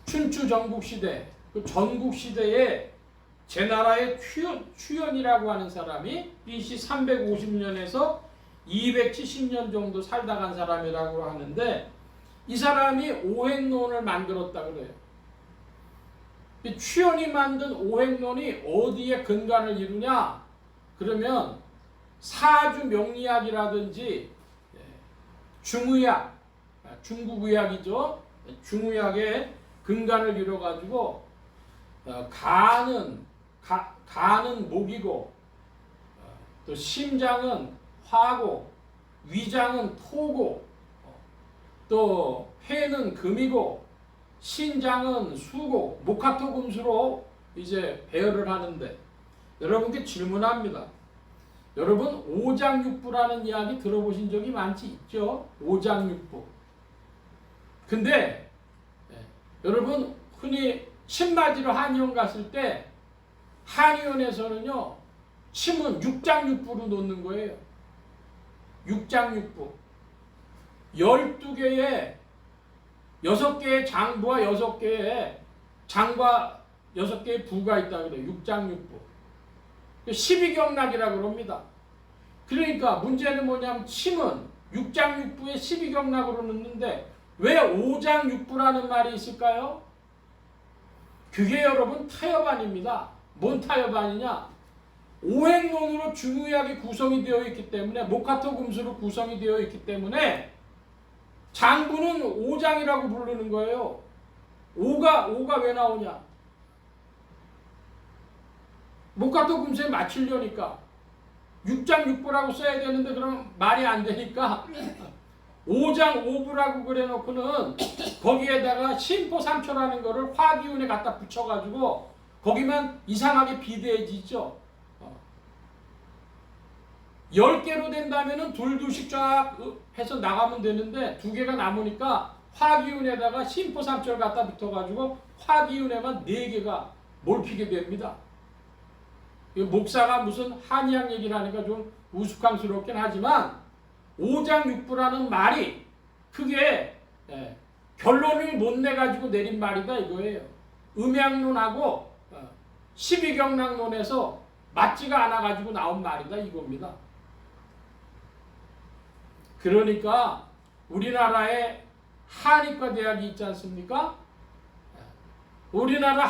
춘추 전국시대, 그 전국시대에 제나라의 추연이라고 하는 사람이 BC 350년에서 270년 정도 살다 간 사람이라고 하는데, 이 사람이 오행론을 만들었다 그래요. 이 추연이 만든 오행론이 어디에 근간을 이루냐? 그러면 사주 명리학이라든지 중의학, 중국의학이죠. 중의학에 근간을 이뤄가지고 간은 목이고, 또 심장은 화고, 위장은 토고, 또 폐는 금이고, 신장은 수고, 모카토 금수로 이제 배열을 하는데, 여러분께 질문합니다. 여러분 오장육부라는 이야기 들어보신 적이 많지 있죠? 오장육부. 근데 여러분 흔히 침 맞으러 한의원 갔을 때 한의원에서는요, 침은 육장육부로 놓는 거예요. 육장육부. 12개의 6개의 장부와 6개의 장과 6개의 부가 있다 그래요. 육장육부. 12경락이라고 그럽니다. 그러니까 문제는 뭐냐면 침은 육장육부에 12경락으로 넣는데 왜 오장육부라는 말이 있을까요? 그게 여러분 타협안입니다. 뭔 타협안이냐? 오행론으로 중의학이 구성이 되어 있기 때문에, 모카토 금수로 구성이 되어 있기 때문에 장부는 오장이라고 부르는 거예요. 오가 왜 나오냐? 모카토 금수에 맞추려니까. 육장육부라고 써야 되는데 그러면 말이 안 되니까 오장 오부라고 그래놓고는 거기에다가 심포삼초라는 거를 화기운에 갖다 붙여가지고 거기만 이상하게 비대해지죠. 10개로 된다면은 둘씩 쫙 해서 나가면 되는데 2개가 남으니까 화기운에다가 심포삼초를 갖다 붙어가지고 화기운에만 4개가 몰피게 됩니다. 목사가 무슨 한의학 얘기를 하니까 좀 우스꽝스럽긴 하지만 오장육부라는 말이 크게 결론을 못 내가지고 내린 말이다 이거예요. 음양론하고 12경락론에서 맞지가 않아가지고 나온 말이다 이겁니다. 그러니까 우리나라에 한의과 대학이 있지 않습니까? 우리나라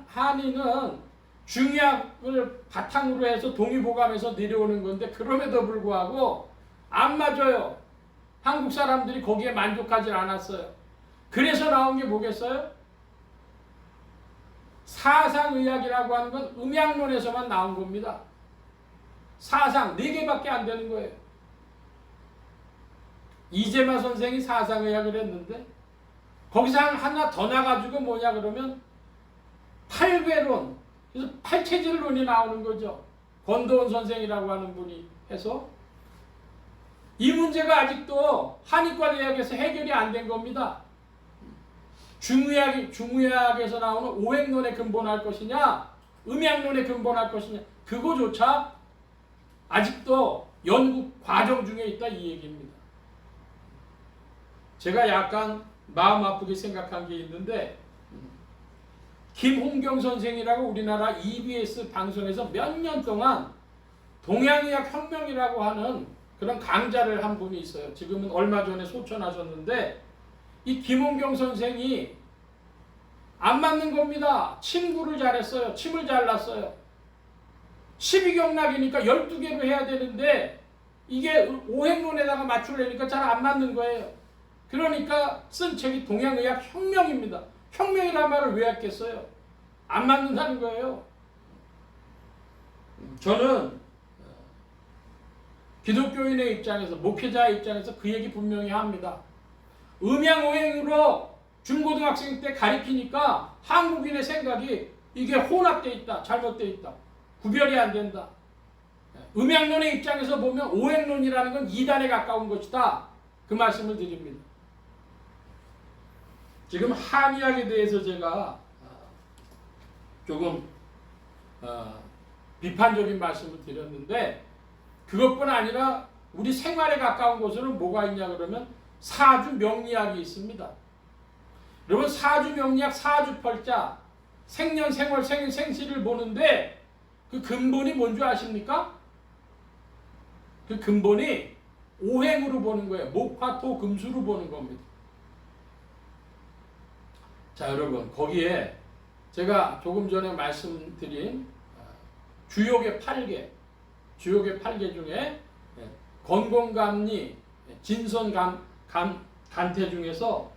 한의는 중의학을 바탕으로 해서 동의보감에서 내려오는 건데 그럼에도 불구하고 안 맞아요. 한국 사람들이 거기에 만족하지 않았어요. 그래서 나온 게 뭐겠어요? 사상의학이라고 하는 건 음양론에서만 나온 겁니다. 사상 4개밖에 안 되는 거예요. 이재마 선생이 사상의학을 했는데 거기서 하나 더 나가지고 뭐냐 그러면 팔괘론, 그래서 팔체질론이 나오는 거죠. 권도원 선생이라고 하는 분이 해서 이 문제가 아직도 한의과대학에서 해결이 안 된 겁니다. 중의학에서 나오는 오행론에 근본할 것이냐, 음양론에 근본할 것이냐, 그거조차 아직도 연구 과정 중에 있다 이 얘기입니다. 제가 약간 마음 아프게 생각한 게 있는데 김홍경 선생이라고 우리나라 EBS 방송에서 몇 년 동안 동양의학 혁명이라고 하는 그런 강좌를 한 분이 있어요. 지금은 얼마 전에 소천하셨는데 이 김홍경 선생이 안 맞는 겁니다. 침구를 잘했어요. 침을 잘랐어요. 12경락이니까 12개로 해야 되는데 이게 오행론에다가 맞추려니까 잘 안 맞는 거예요. 그러니까 쓴 책이 동양의학 혁명입니다. 혁명이라는 말을 왜 했겠어요? 안 맞는다는 거예요. 저는 기독교인의 입장에서, 목회자의 입장에서 그 얘기 분명히 합니다. 음양오행으로 중고등학생 때 가르치니까 한국인의 생각이 이게 혼합되어 있다, 잘못되어 있다, 구별이 안 된다. 음양론의 입장에서 보면 오행론이라는 건 이단에 가까운 것이다. 그 말씀을 드립니다. 지금 한의학에 대해서 제가 조금 비판적인 말씀을 드렸는데 그것뿐 아니라 우리 생활에 가까운 곳에는 뭐가 있냐 그러면 사주 명리학이 있습니다. 여러분 사주 명리학 사주펄자 생년 생월 생일 생시를 보는데 그 근본이 뭔지 아십니까? 그 근본이 오행으로 보는 거예요. 목화토 금수로 보는 겁니다. 자 여러분 거기에 제가 조금 전에 말씀드린 주요계 8개 중에 건공감리, 진선간태 중에서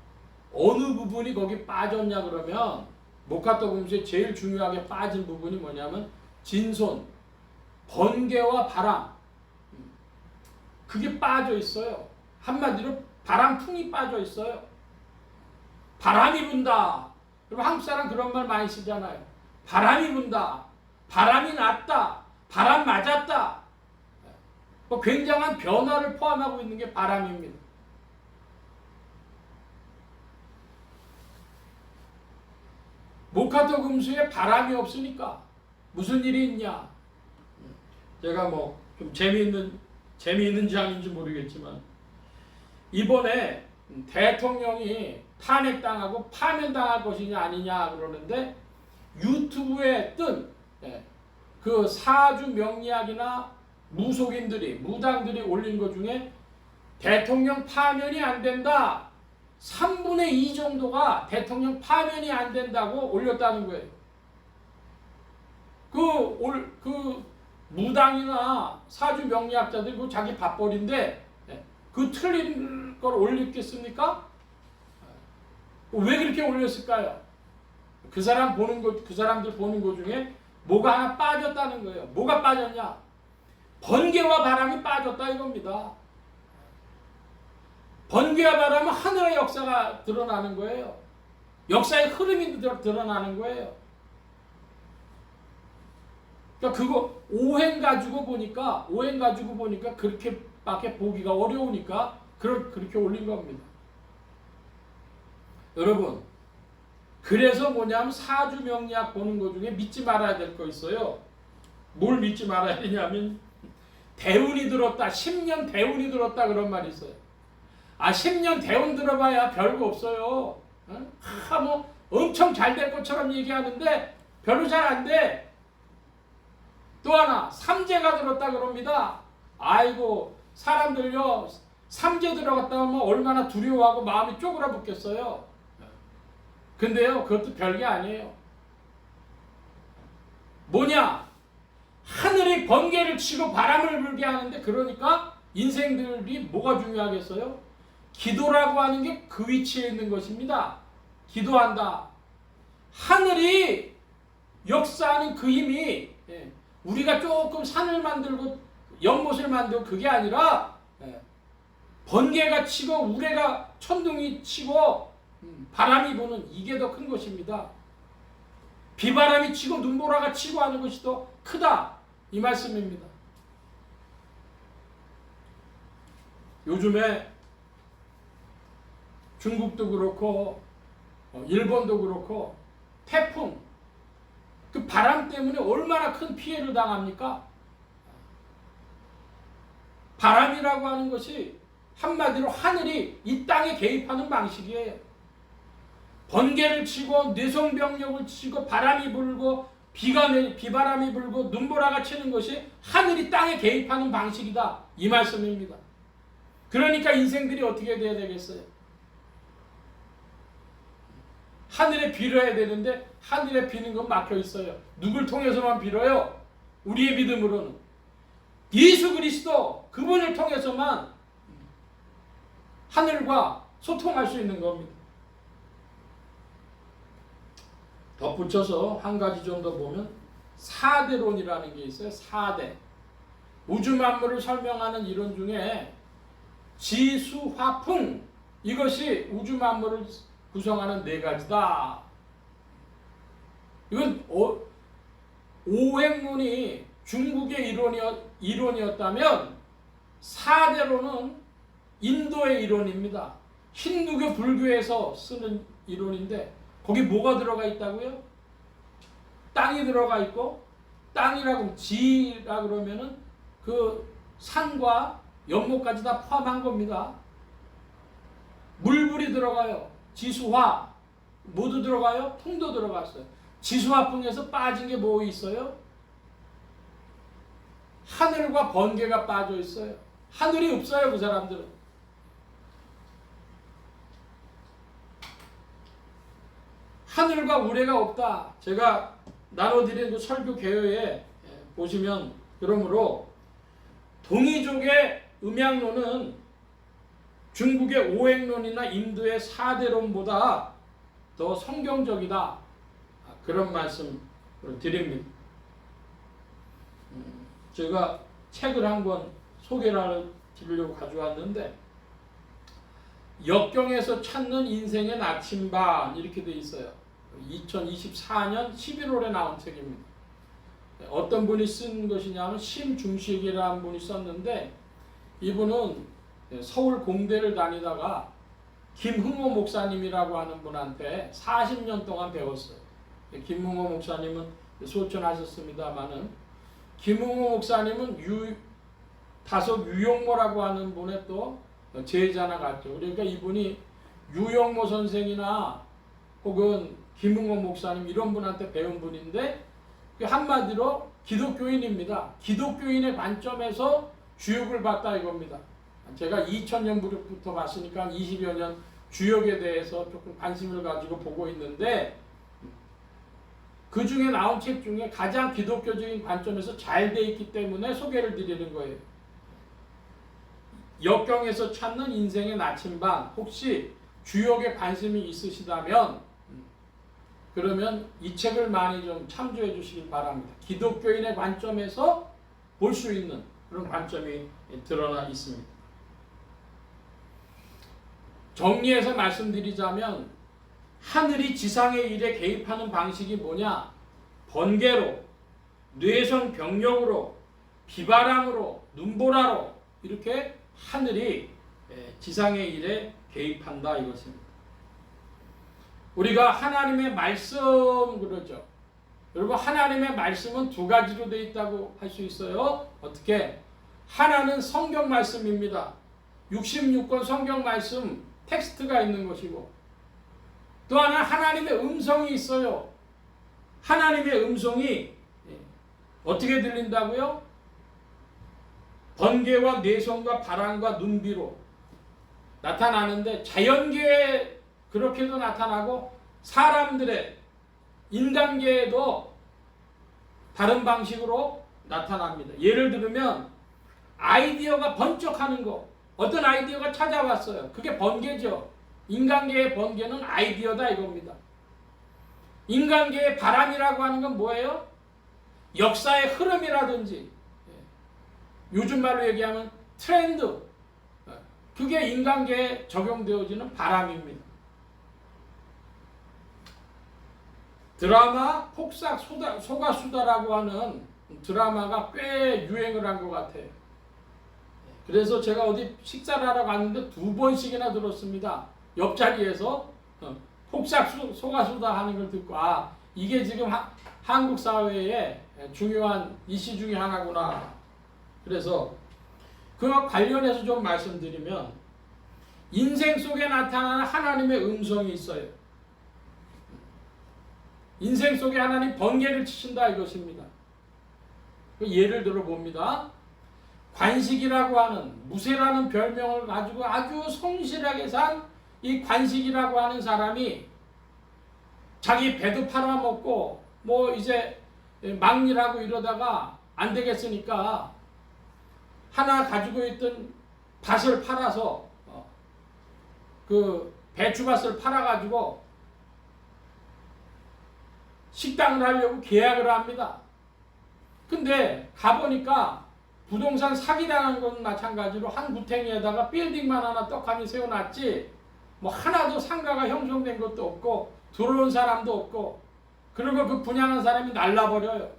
어느 부분이 거기 빠졌냐 그러면 목화토 금수에 제일 중요하게 빠진 부분이 뭐냐면 진손, 번개와 바람, 그게 빠져 있어요. 한마디로 바람풍이 빠져 있어요. 바람이 분다. 그리고 한국 사람 그런 말 많이 쓰잖아요. 바람이 분다. 바람이 났다. 바람 맞았다. 뭐 굉장한 변화를 포함하고 있는 게 바람입니다. 목화토 금수에 바람이 없으니까 무슨 일이 있냐? 제가 뭐 좀 재미있는지 아닌지 모르겠지만 이번에 대통령이 탄핵당하고 파면당할 것이냐 아니냐 그러는데 유튜브에 뜬 그 사주 명리학이나 무당들이 올린 것 중에 대통령 파면이 안 된다. 3분의 2 정도가 대통령 파면이 안 된다고 올렸다는 거예요. 그 무당이나 사주 명리학자들 그 자기 밥벌인데 그 틀린 걸 올렸겠습니까? 왜 그렇게 올렸을까요? 그 사람들 보는 것 중에 뭐가 하나 빠졌다는 거예요. 뭐가 빠졌냐? 번개와 바람이 빠졌다 이겁니다. 번개와 바람은 하늘의 역사가 드러나는 거예요. 역사의 흐름이 드러나는 거예요. 그러니까 그거 오행 가지고 보니까 그렇게밖에 보기가 어려우니까 그렇게 올린 겁니다. 여러분, 그래서 뭐냐면 사주 명리학 보는 것 중에 믿지 말아야 될 거 있어요. 뭘 믿지 말아야 되냐면 대운이 들었다, 10년 대운이 들었다 그런 말이 있어요. 10년 대운 들어봐야 별거 없어요. 뭐 엄청 잘 될 것처럼 얘기하는데 별로 잘 안 돼. 또 하나 삼재가 들었다 그럽니다. 아이고 사람들요 삼재 들어갔다 하면 얼마나 두려워하고 마음이 쪼그라붙겠어요. 근데요 그것도 별게 아니에요. 뭐냐? 하늘이 번개를 치고 바람을 불게 하는데, 그러니까 인생들이 뭐가 중요하겠어요? 기도라고 하는 게 그 위치에 있는 것입니다. 기도한다. 하늘이 역사하는 그 힘이 우리가 조금 산을 만들고 연못을 만들고 그게 아니라 번개가 치고 우레가 천둥이 치고 바람이 부는 이게 더 큰 것입니다. 비바람이 치고 눈보라가 치고 하는 것이 더 크다, 이 말씀입니다. 요즘에 중국도 그렇고 일본도 그렇고 태풍, 그 바람 때문에 얼마나 큰 피해를 당합니까? 바람이라고 하는 것이 한마디로 하늘이 이 땅에 개입하는 방식이에요. 번개를 치고 뇌성병력을 치고 바람이 불고 비바람이 불고 눈보라가 치는 것이 하늘이 땅에 개입하는 방식이다, 이 말씀입니다. 그러니까 인생들이 어떻게 돼야 되겠어요? 하늘에 빌어야 되는데 하늘에 비는 건 막혀 있어요. 누굴 통해서만 빌어요? 우리의 믿음으로는 예수 그리스도, 그분을 통해서만 하늘과 소통할 수 있는 겁니다. 덧붙여서 한 가지 좀 더 보면 4대론이라는 게 있어요. 4대. 우주 만물을 설명하는 이론 중에 지수화풍, 이것이 우주 만물을 구성하는 4가지다. 이건 오행론이 중국의 이론이었다면 4대론은 인도의 이론입니다. 힌두교 불교에서 쓰는 이론인데 거기 뭐가 들어가 있다고요? 땅이 들어가 있고, 땅이라고 지라 그러면은 그 산과 연못까지 다 포함한 겁니다. 물불이 들어가요. 지수화 모두 들어가요. 풍도 들어갔어요. 지수화풍에서 빠진 게 뭐 있어요? 하늘과 번개가 빠져 있어요. 하늘이 없어요, 그 사람들은. 하늘과 우레가 없다. 제가 나눠드린 그 설교 개요에 보시면, 그러므로 동이족의 음양론은 중국의 오행론이나 인도의 4대론보다 더 성경적이다, 그런 말씀을 드립니다. 제가 책을 한 권 소개를 드리려고 가져왔는데, 역경에서 찾는 인생의 나침반, 이렇게 돼 있어요. 2024년 11월에 나온 책입니다. 어떤 분이 쓴 것이냐면 심중식이라는 분이 썼는데, 이분은 서울 공대를 다니다가 김흥호 목사님이라고 하는 분한테 40년 동안 배웠어요. 김흥호 목사님은 소천하셨습니다마는, 김흥호 목사님은 다소 유용모라고 하는 분의 또 제자나 같죠. 그러니까 이분이 유용모 선생이나 혹은 김흥호 목사님 이런 분한테 배운 분인데, 한마디로 기독교인입니다. 기독교인의 관점에서 주역을 봤다, 이겁니다. 제가 2000년부터 봤으니까 20여 년 주역에 대해서 조금 관심을 가지고 보고 있는데, 그 중에 나온 책 중에 가장 기독교적인 관점에서 잘 돼 있기 때문에 소개를 드리는 거예요. 역경에서 찾는 인생의 나침반, 혹시 주역에 관심이 있으시다면 그러면 이 책을 많이 좀 참조해 주시길 바랍니다. 기독교인의 관점에서 볼 수 있는 그런 관점이 드러나 있습니다. 정리해서 말씀드리자면, 하늘이 지상의 일에 개입하는 방식이 뭐냐? 번개로, 뇌성 병력으로, 비바람으로, 눈보라로, 이렇게 하늘이 지상의 일에 개입한다, 이것입니다. 우리가 하나님의 말씀 그러죠. 여러분, 하나님의 말씀은 2가지로 되어 있다고 할 수 있어요. 어떻게? 하나는 성경 말씀입니다. 66권 성경 말씀 텍스트가 있는 것이고, 또 하나 하나님의 음성이 있어요. 하나님의 음성이 어떻게 들린다고요? 번개와 뇌성과 바람과 눈비로 나타나는데, 자연계에 그렇게도 나타나고 사람들의 인간계에도 다른 방식으로 나타납니다. 예를 들면 아이디어가 번쩍하는 거. 어떤 아이디어가 찾아왔어요. 그게 번개죠. 인간계의 번개는 아이디어다 이겁니다. 인간계의 바람이라고 하는 건 뭐예요? 역사의 흐름이라든지 요즘 말로 얘기하면 트렌드, 그게 인간계에 적용되어지는 바람입니다. 드라마 폭삭 소가수다라고 하는 드라마가 꽤 유행을 한 것 같아요. 그래서 제가 어디 식사를 하러 갔는데 2번씩이나 들었습니다. 옆자리에서 폭삭 소가수다 하는 걸 듣고 이게 지금 한국 사회의 중요한 이슈 중에 하나구나. 그래서 그와 관련해서 좀 말씀드리면 인생 속에 나타나는 하나님의 음성이 있어요. 인생 속에 하나님 번개를 치신다 이것입니다. 예를 들어 봅니다. 관식이라고 하는 무쇠라는 별명을 가지고 아주 성실하게 산 이 관식이라고 하는 사람이 자기 배도 팔아먹고 뭐 이제 막일하고 이러다가 안 되겠으니까 하나 가지고 있던 밭을 팔아서 그 배추밭을 팔아가지고 식당을 하려고 계약을 합니다. 근데 가보니까 부동산 사기당한 건 마찬가지로 한 구탱이에다가 빌딩만 하나 떡하니 세워놨지 뭐 하나도 상가가 형성된 것도 없고 들어온 사람도 없고 그리고 그 분양한 사람이 날라버려요.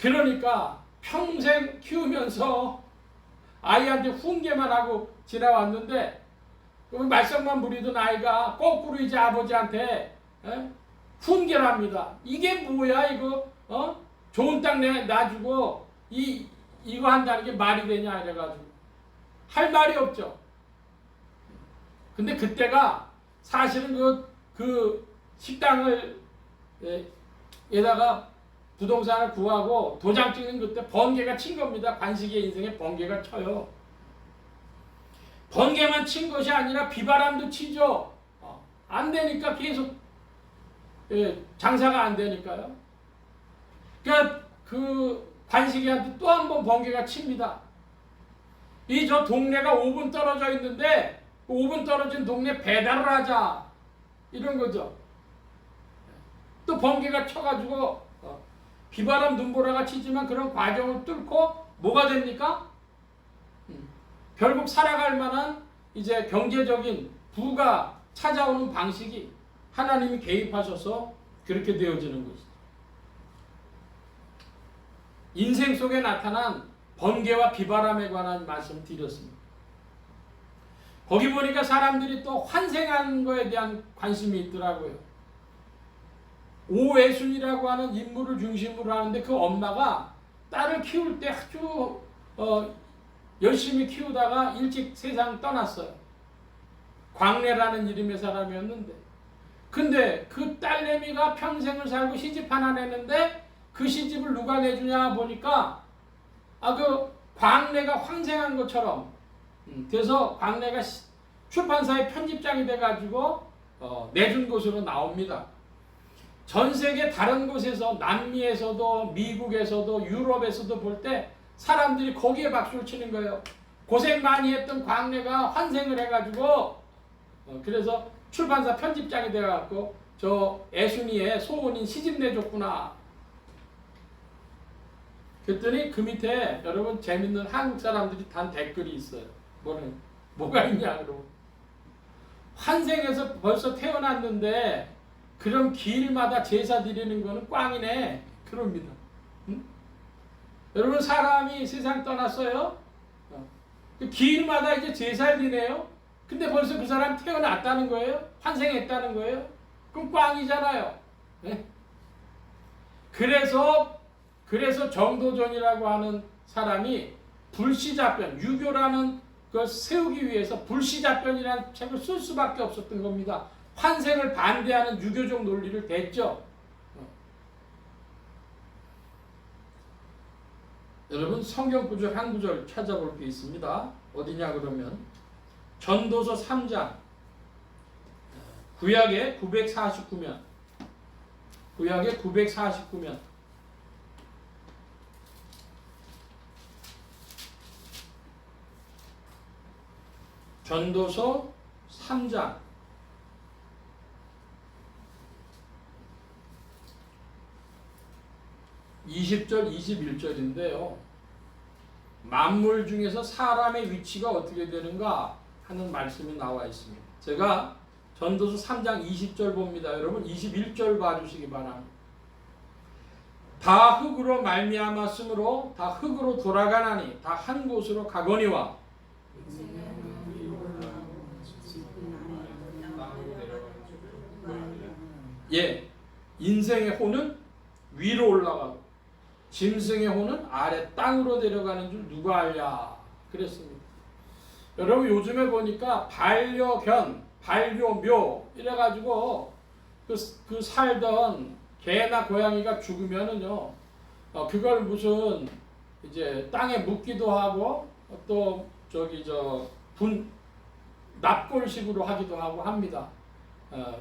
그러니까 평생 키우면서 아이한테 훈계만 하고 지나왔는데 말썽만 부리던 아이가 거꾸로 이제 아버지한테 훈계를 합니다. 이게 뭐야 이거 좋은 땅 놔주고 이거 한다는 게 말이 되냐 이래가지고 할 말이 없죠. 근데 그때가 사실은 그 식당을 에다가 부동산을 구하고 도장 찍는 그때 번개가 친 겁니다. 관식의 인생에 번개가 쳐요. 번개만 친 것이 아니라 비바람도 치죠. 안 되니까 계속 장사가 안 되니까요. 그러니까 그 관식이한테 또 한 번 번개가 칩니다. 저 동네가 5분 떨어져 있는데 5분 떨어진 동네 배달을 하자 이런 거죠. 또 번개가 쳐가지고 비바람 눈보라가 치지만 그런 과정을 뚫고 뭐가 됩니까? 결국 살아갈 만한 이제 경제적인 부가 찾아오는 방식이 하나님이 개입하셔서 그렇게 되어지는 것이죠. 인생 속에 나타난 번개와 비바람에 관한 말씀 드렸습니다. 거기 보니까 사람들이 또 환생하는 거에 대한 관심이 있더라고요. 오애순이라고 하는 인물을 중심으로 하는데 그 엄마가 딸을 키울 때 아주 열심히 키우다가 일찍 세상 떠났어요. 광래라는 이름의 사람이었는데 근데 그 딸내미가 평생을 살고 시집 하나 냈는데 그 시집을 누가 내주냐 보니까 그 광래가 환생한 것처럼 그래서 광래가 출판사의 편집장이 돼가지고 내준 것으로 나옵니다. 전 세계 다른 곳에서 남미에서도 미국에서도 유럽에서도 볼 때 사람들이 거기에 박수를 치는 거예요. 고생 많이 했던 광래가 환생을 해가지고 그래서 출판사 편집장이 돼갖고 저 애순이의 소원인 시집 내줬구나. 그랬더니 그 밑에 여러분 재밌는 한국 사람들이 단 댓글이 있어요. 뭐가 있냐 그러고 환생해서 벌써 태어났는데 그럼 길마다 제사 드리는 거는 꽝이네 그럽니다. 응? 여러분 사람이 세상 떠났어요. 길마다 이제 제사를 지내요. 근데 벌써 그 사람 태어났다는 거예요. 환생했다는 거예요. 그럼 꽝이잖아요. 네? 그래서 정도전이라고 하는 사람이 불시잡변, 유교라는 걸 세우기 위해서 불시잡변이라는 책을 쓸 수밖에 없었던 겁니다. 환생을 반대하는 유교적 논리를 댔죠. 여러분 성경 구절 한 구절 찾아볼 게 있습니다. 어디냐 그러면 전도서 3장 구약의 949면 전도서 3장 20절 21절인데요. 만물 중에서 사람의 위치가 어떻게 되는가 하는 말씀이 나와 있습니다. 제가 전도서 3장 20절 봅니다. 여러분 21절 봐주시기 바랍니다. 다 흙으로 말미암았으므로 다 흙으로 돌아가나니 다 한 곳으로 가거니와. 예, 인생의 호는 위로 올라가고 짐승의 호는 아래 땅으로 내려가는 줄 누가 알랴 그랬습니다. 여러분 요즘에 보니까 반려견, 반려묘 이래가지고 그 살던 개나 고양이가 죽으면은요, 그걸 무슨 이제 땅에 묻기도 하고 또 납골식으로 하기도 하고 합니다.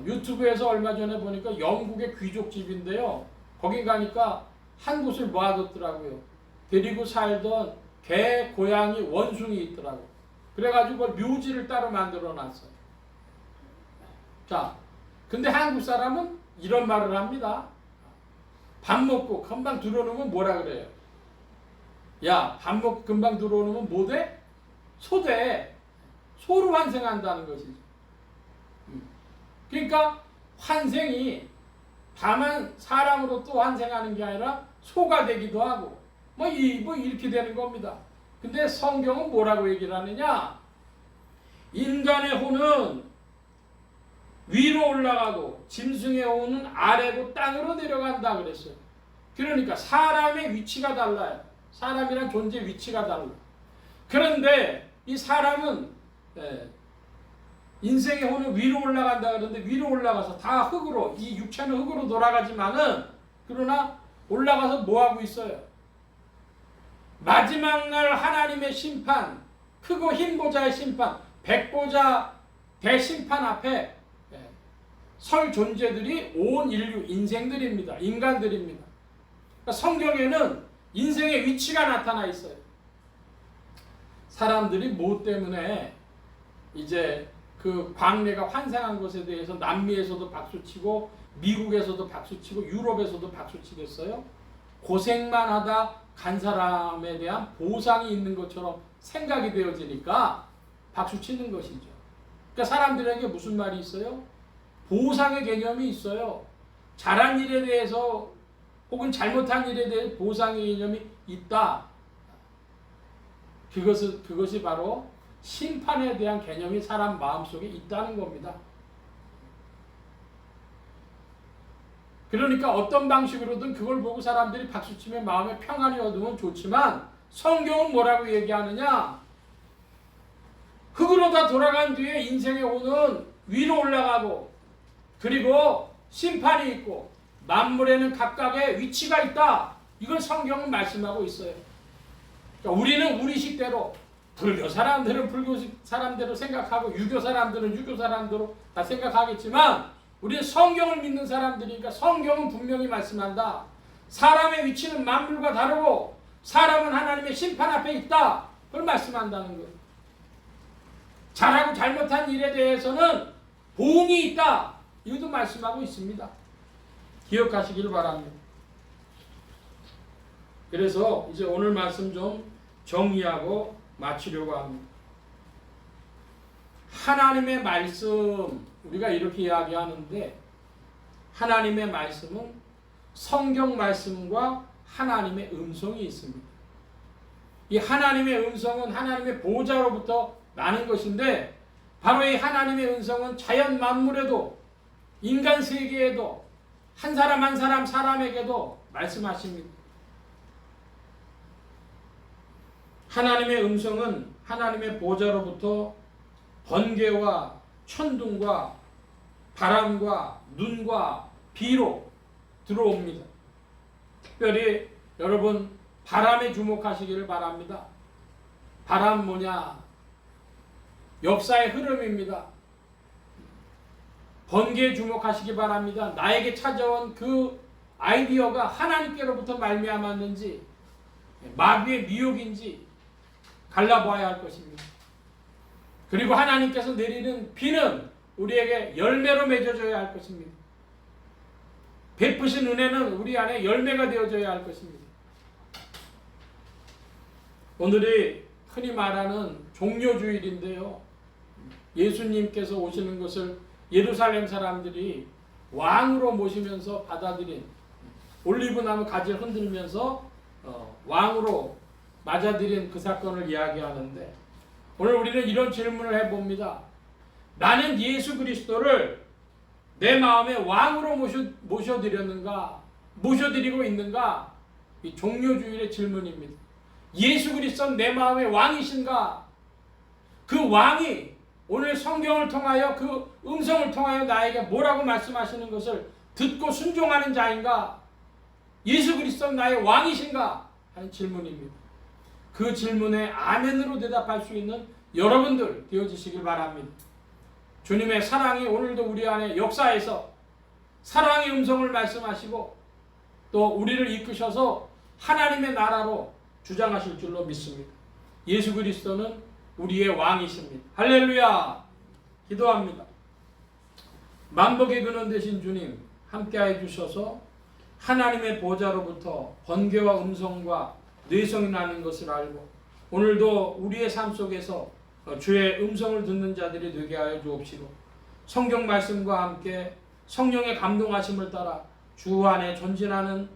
유튜브에서 얼마 전에 보니까 영국의 귀족집인데요. 거기 가니까 한 곳을 모아뒀더라고요. 데리고 살던 개, 고양이, 원숭이 있더라고요. 그래가지고 묘지를 따로 만들어 놨어요. 자, 근데 한국 사람은 이런 말을 합니다. 밥 먹고 금방 들어오면 뭐라 그래요? 야, 밥 먹고 금방 들어오면 뭐 돼? 소돼. 소로 환생한다는 것이죠. 그러니까 환생이 다만 사람으로 또 환생하는 게 아니라 소가 되기도 하고 뭐 이렇게 되는 겁니다. 근데 성경은 뭐라고 얘기를 하느냐? 인간의 호는 위로 올라가고 짐승의 호는 아래고 땅으로 내려간다 그랬어요. 그러니까 사람의 위치가 달라요. 사람이란 존재 위치가 달라요. 그런데 이 사람은 인생의 호는 위로 올라간다 그러는데 위로 올라가서 다 흙으로, 이 육체는 흙으로 돌아가지만은 그러나 올라가서 뭐 하고 있어요? 마지막 날 하나님의 심판, 크고 흰 보좌의 심판, 백보좌 대심판 앞에 설 존재들이 온 인류, 인생들입니다. 인간들입니다. 그러니까 성경에는 인생의 위치가 나타나 있어요. 사람들이 뭐 때문에 이제 그 광래가 환생한 것에 대해서 남미에서도 박수치고 미국에서도 박수치고 유럽에서도 박수치겠어요? 고생만 하다 간 사람에 대한 보상이 있는 것처럼 생각이 되어지니까 박수치는 것이죠. 그러니까 사람들에게 무슨 말이 있어요? 보상의 개념이 있어요. 잘한 일에 대해서 혹은 잘못한 일에 대해 보상의 개념이 있다. 그것이 바로 심판에 대한 개념이 사람 마음속에 있다는 겁니다. 그러니까 어떤 방식으로든 그걸 보고 사람들이 박수치며 마음에 평안이 얻으면 좋지만 성경은 뭐라고 얘기하느냐? 흙으로 다 돌아간 뒤에 인생의 호는 위로 올라가고 그리고 심판이 있고 만물에는 각각의 위치가 있다. 이걸 성경은 말씀하고 있어요. 그러니까 우리는 우리식대로 불교 사람들은 불교 사람대로 생각하고 유교 사람들은 유교 사람대로 다 생각하겠지만 우리는 성경을 믿는 사람들이니까 성경은 분명히 말씀한다. 사람의 위치는 만물과 다르고 사람은 하나님의 심판 앞에 있다. 그걸 말씀한다는 거예요. 잘하고 잘못한 일에 대해서는 보응이 있다. 이것도 말씀하고 있습니다. 기억하시길 바랍니다. 그래서 이제 오늘 말씀 좀 정리하고 마치려고 합니다. 하나님의 말씀, 우리가 이렇게 이야기하는데 하나님의 말씀은 성경 말씀과 하나님의 음성이 있습니다. 이 하나님의 음성은 하나님의 보좌로부터 나는 것인데 바로 이 하나님의 음성은 자연 만물에도 인간 세계에도 한 사람 한 사람 사람에게도 말씀하십니다. 하나님의 음성은 하나님의 보좌로부터 번개와 천둥과 바람과 눈과 비로 들어옵니다. 특별히 여러분 바람에 주목하시기를 바랍니다. 바람 뭐냐? 역사의 흐름입니다. 번개에 주목하시기 바랍니다. 나에게 찾아온 그 아이디어가 하나님께로부터 말미암았는지 마귀의 미혹인지 갈라봐야 할 것입니다. 그리고 하나님께서 내리는 비는 우리에게 열매로 맺어져야 할 것입니다. 베푸신 은혜는 우리 안에 열매가 되어져야 할 것입니다. 오늘이 흔히 말하는 종려주일인데요. 예수님께서 오시는 것을 예루살렘 사람들이 왕으로 모시면서 받아들인, 올리브나무 가지를 흔들면서 왕으로 맞아들인 그 사건을 이야기하는데, 오늘 우리는 이런 질문을 해봅니다. 나는 예수 그리스도를 내 마음의 왕으로 모셔드렸는가? 모셔드리고 있는가? 이 종려주일의 질문입니다. 예수 그리스도는 내 마음의 왕이신가? 그 왕이 오늘 성경을 통하여, 그 음성을 통하여 나에게 뭐라고 말씀하시는 것을 듣고 순종하는 자인가? 예수 그리스도는 나의 왕이신가? 하는 질문입니다. 그 질문에 아멘으로 대답할 수 있는 여러분들 되어주시길 바랍니다. 주님의 사랑이 오늘도 우리 안에 역사해서 사랑의 음성을 말씀하시고 또 우리를 이끄셔서 하나님의 나라로 주장하실 줄로 믿습니다. 예수 그리스도는 우리의 왕이십니다. 할렐루야! 기도합니다. 만복의 근원 되신 주님, 함께해 주셔서 하나님의 보좌로부터 번개와 음성과 뇌성이 나는 것을 알고 오늘도 우리의 삶 속에서 주의 음성을 듣는 자들이 되게 하여 주옵시고, 성경 말씀과 함께 성령의 감동하심을 따라 주 안에 전진하는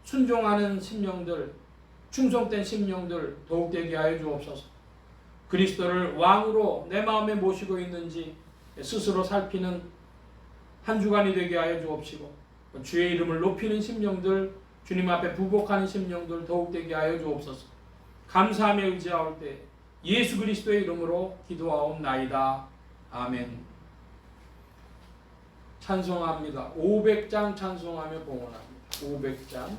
순종하는 심령들, 충성된 심령들 더욱 되게 하여 주옵소서. 그리스도를 왕으로 내 마음에 모시고 있는지 스스로 살피는 한 주간이 되게 하여 주옵시고, 주의 이름을 높이는 심령들, 주님 앞에 부복하는 심령들 더욱 되게 하여 주옵소서. 감사하며 의지하올 때 예수 그리스도의 이름으로 기도하옵나이다. 아멘. 찬송합니다. 500장 찬송하며 봉헌합니다. 500장.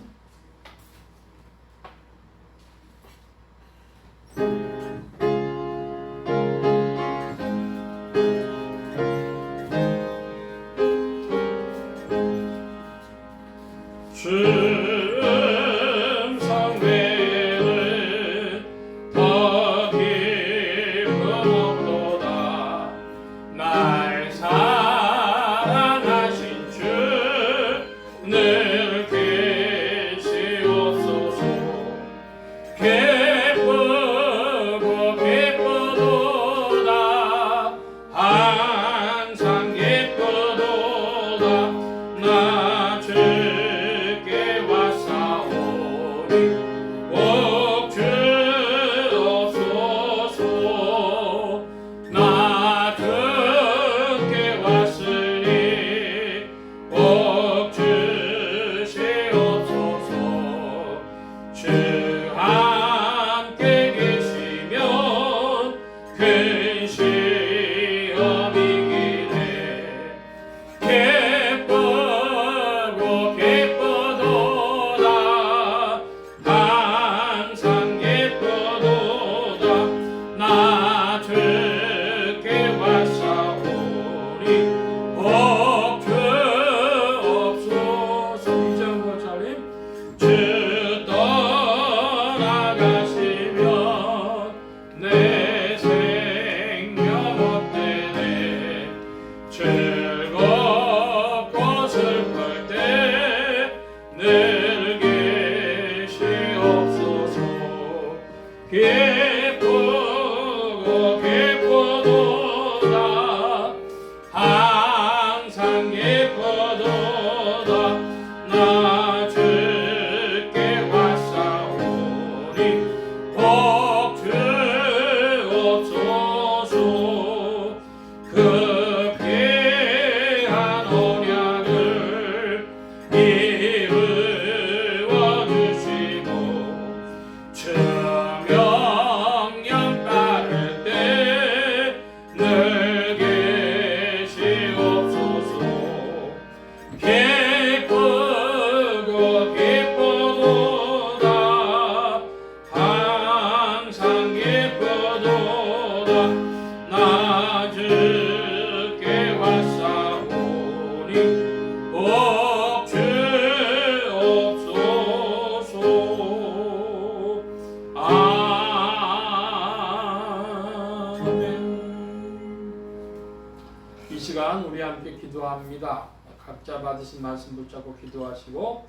함께 기도합니다. 각자 받으신 말씀 붙잡고 기도하시고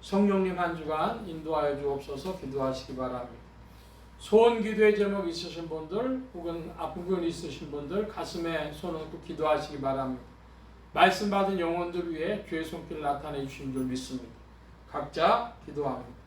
성령님 한 주간 인도하여 주옵소서. 기도하시기 바랍니다. 소원 기도의 제목 있으신 분들 혹은 아픈 있으신 분들 가슴에 손 얹고 기도하시기 바랍니다. 말씀 받은 영혼들 위해 주의 손길 나타내 주신 줄 믿습니다. 각자 기도합니다.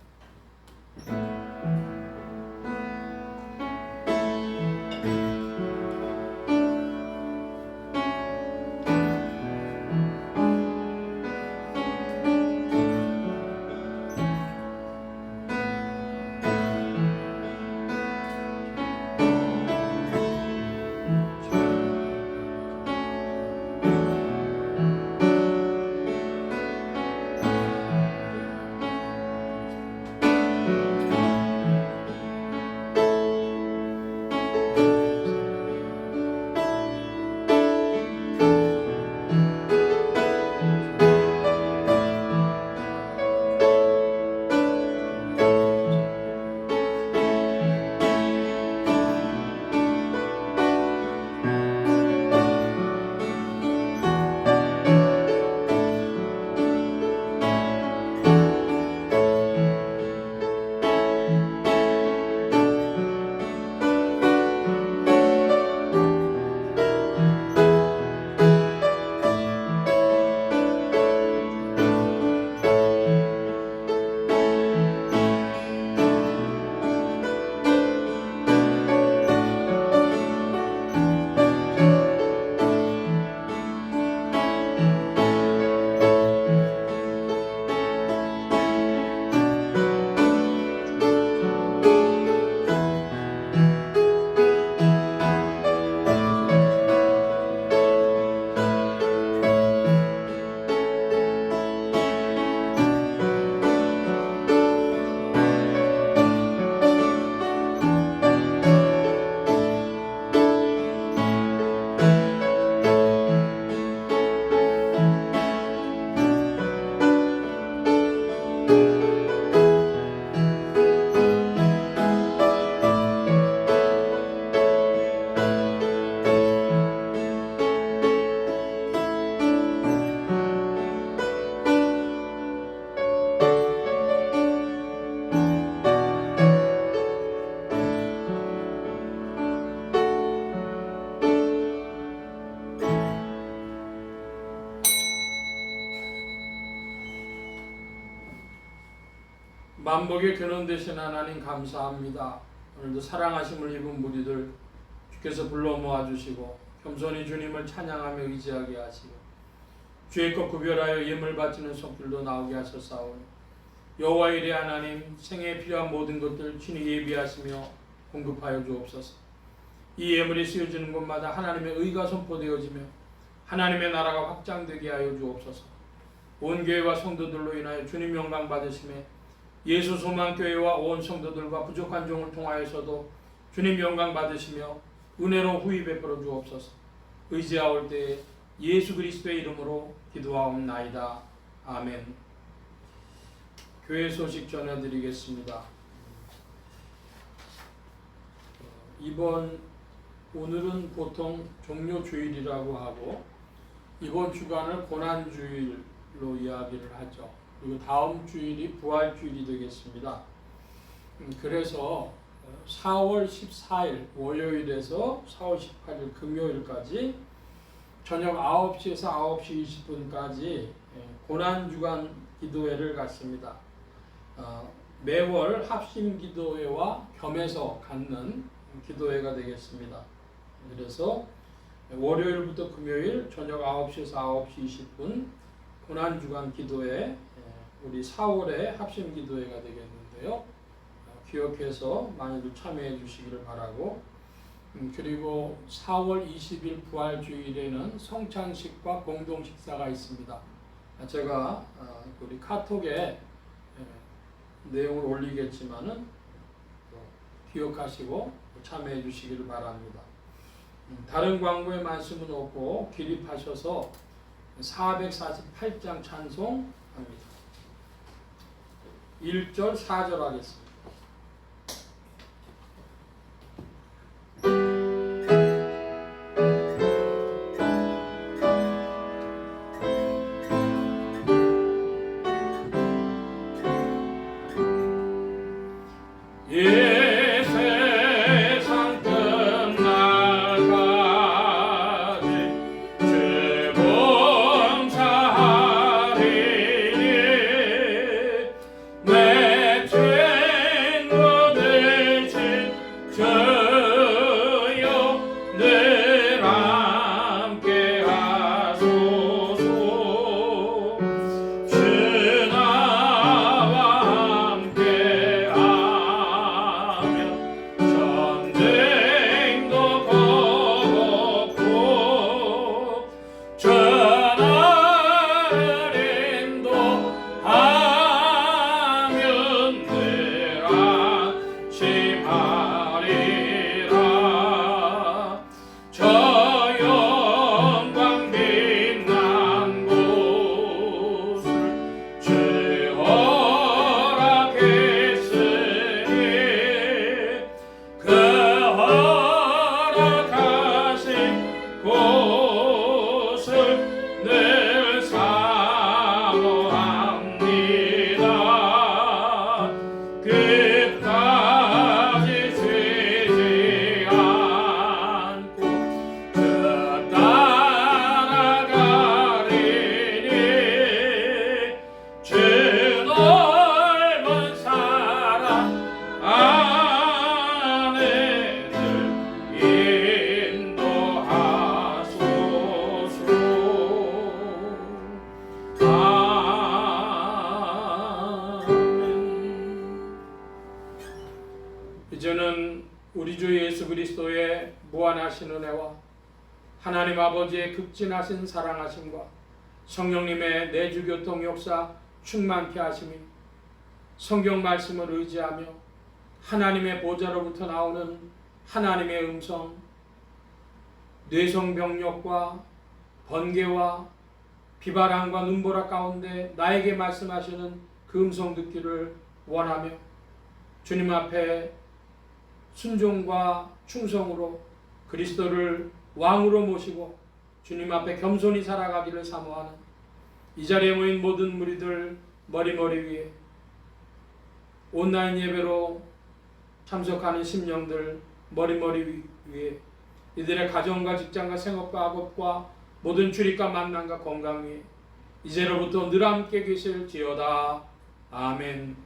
만복의 근원 되신 하나님 감사합니다. 오늘도 사랑하심을 입은 무리들 주께서 불러 모아주시고 겸손히 주님을 찬양하며 의지하게 하시고 주의 것 구별하여 예물 바치는 손길도 나오게 하셨사오니 여호와 이레 하나님 생애에 필요한 모든 것들 친히 예비하시며 공급하여 주옵소서. 이 예물이 쓰여지는 곳마다 하나님의 의가 선포되어지며 하나님의 나라가 확장되게 하여 주옵소서. 온 교회와 성도들로 인하여 주님 영광 받으심에 예수 소망교회와 온 성도들과 부족한 종을 통하여서도 주님 영광 받으시며 은혜로 후히 베풀어 주옵소서. 의지하올 때에 예수 그리스도의 이름으로 기도하옵나이다. 아멘. 교회 소식 전해드리겠습니다. 오늘은 보통 종료주일이라고 하고 이번 주간을 고난주일로 이야기를 하죠. 그리고 다음 주일이 부활주일이 되겠습니다. 그래서 4월 14일 월요일에서 4월 18일 금요일까지 저녁 9시에서 9시 20분까지 고난주간 기도회를 갖습니다. 매월 합심기도회와 겸해서 갖는 기도회가 되겠습니다. 그래서 월요일부터 금요일 저녁 9시에서 9시 20분 고난주간 기도회, 우리 4월에 합심기도회가 되겠는데요. 기억해서 많이들 참여해 주시기를 바라고, 그리고 4월 20일 부활주일에는 성찬식과 공동식사가 있습니다. 제가 우리 카톡에 내용을 올리겠지만은 기억하시고 참여해 주시기를 바랍니다. 다른 광고의 말씀은 없고 기립하셔서 448장 찬송합니다. 1절 4절 하겠습니다. 이제는 우리 주 예수 그리스도의 무한하신 은혜와 하나님 아버지의 극진하신 사랑하심과 성령님의 내주교통 역사 충만케 하심이 성경 말씀을 의지하며 하나님의 보좌로부터 나오는 하나님의 음성, 뇌성병력과 번개와 비바람과 눈보라 가운데 나에게 말씀하시는 그 음성 듣기를 원하며 주님 앞에 순종과 충성으로 그리스도를 왕으로 모시고 주님 앞에 겸손히 살아가기를 사모하는 이 자리에 모인 모든 무리들 머리머리 위에 온라인 예배로 참석하는 심령들 머리머리 위에 이들의 가정과 직장과 생업과 학업과 모든 출입과 만남과 건강 위에 이제로부터 늘 함께 계실지어다. 아멘.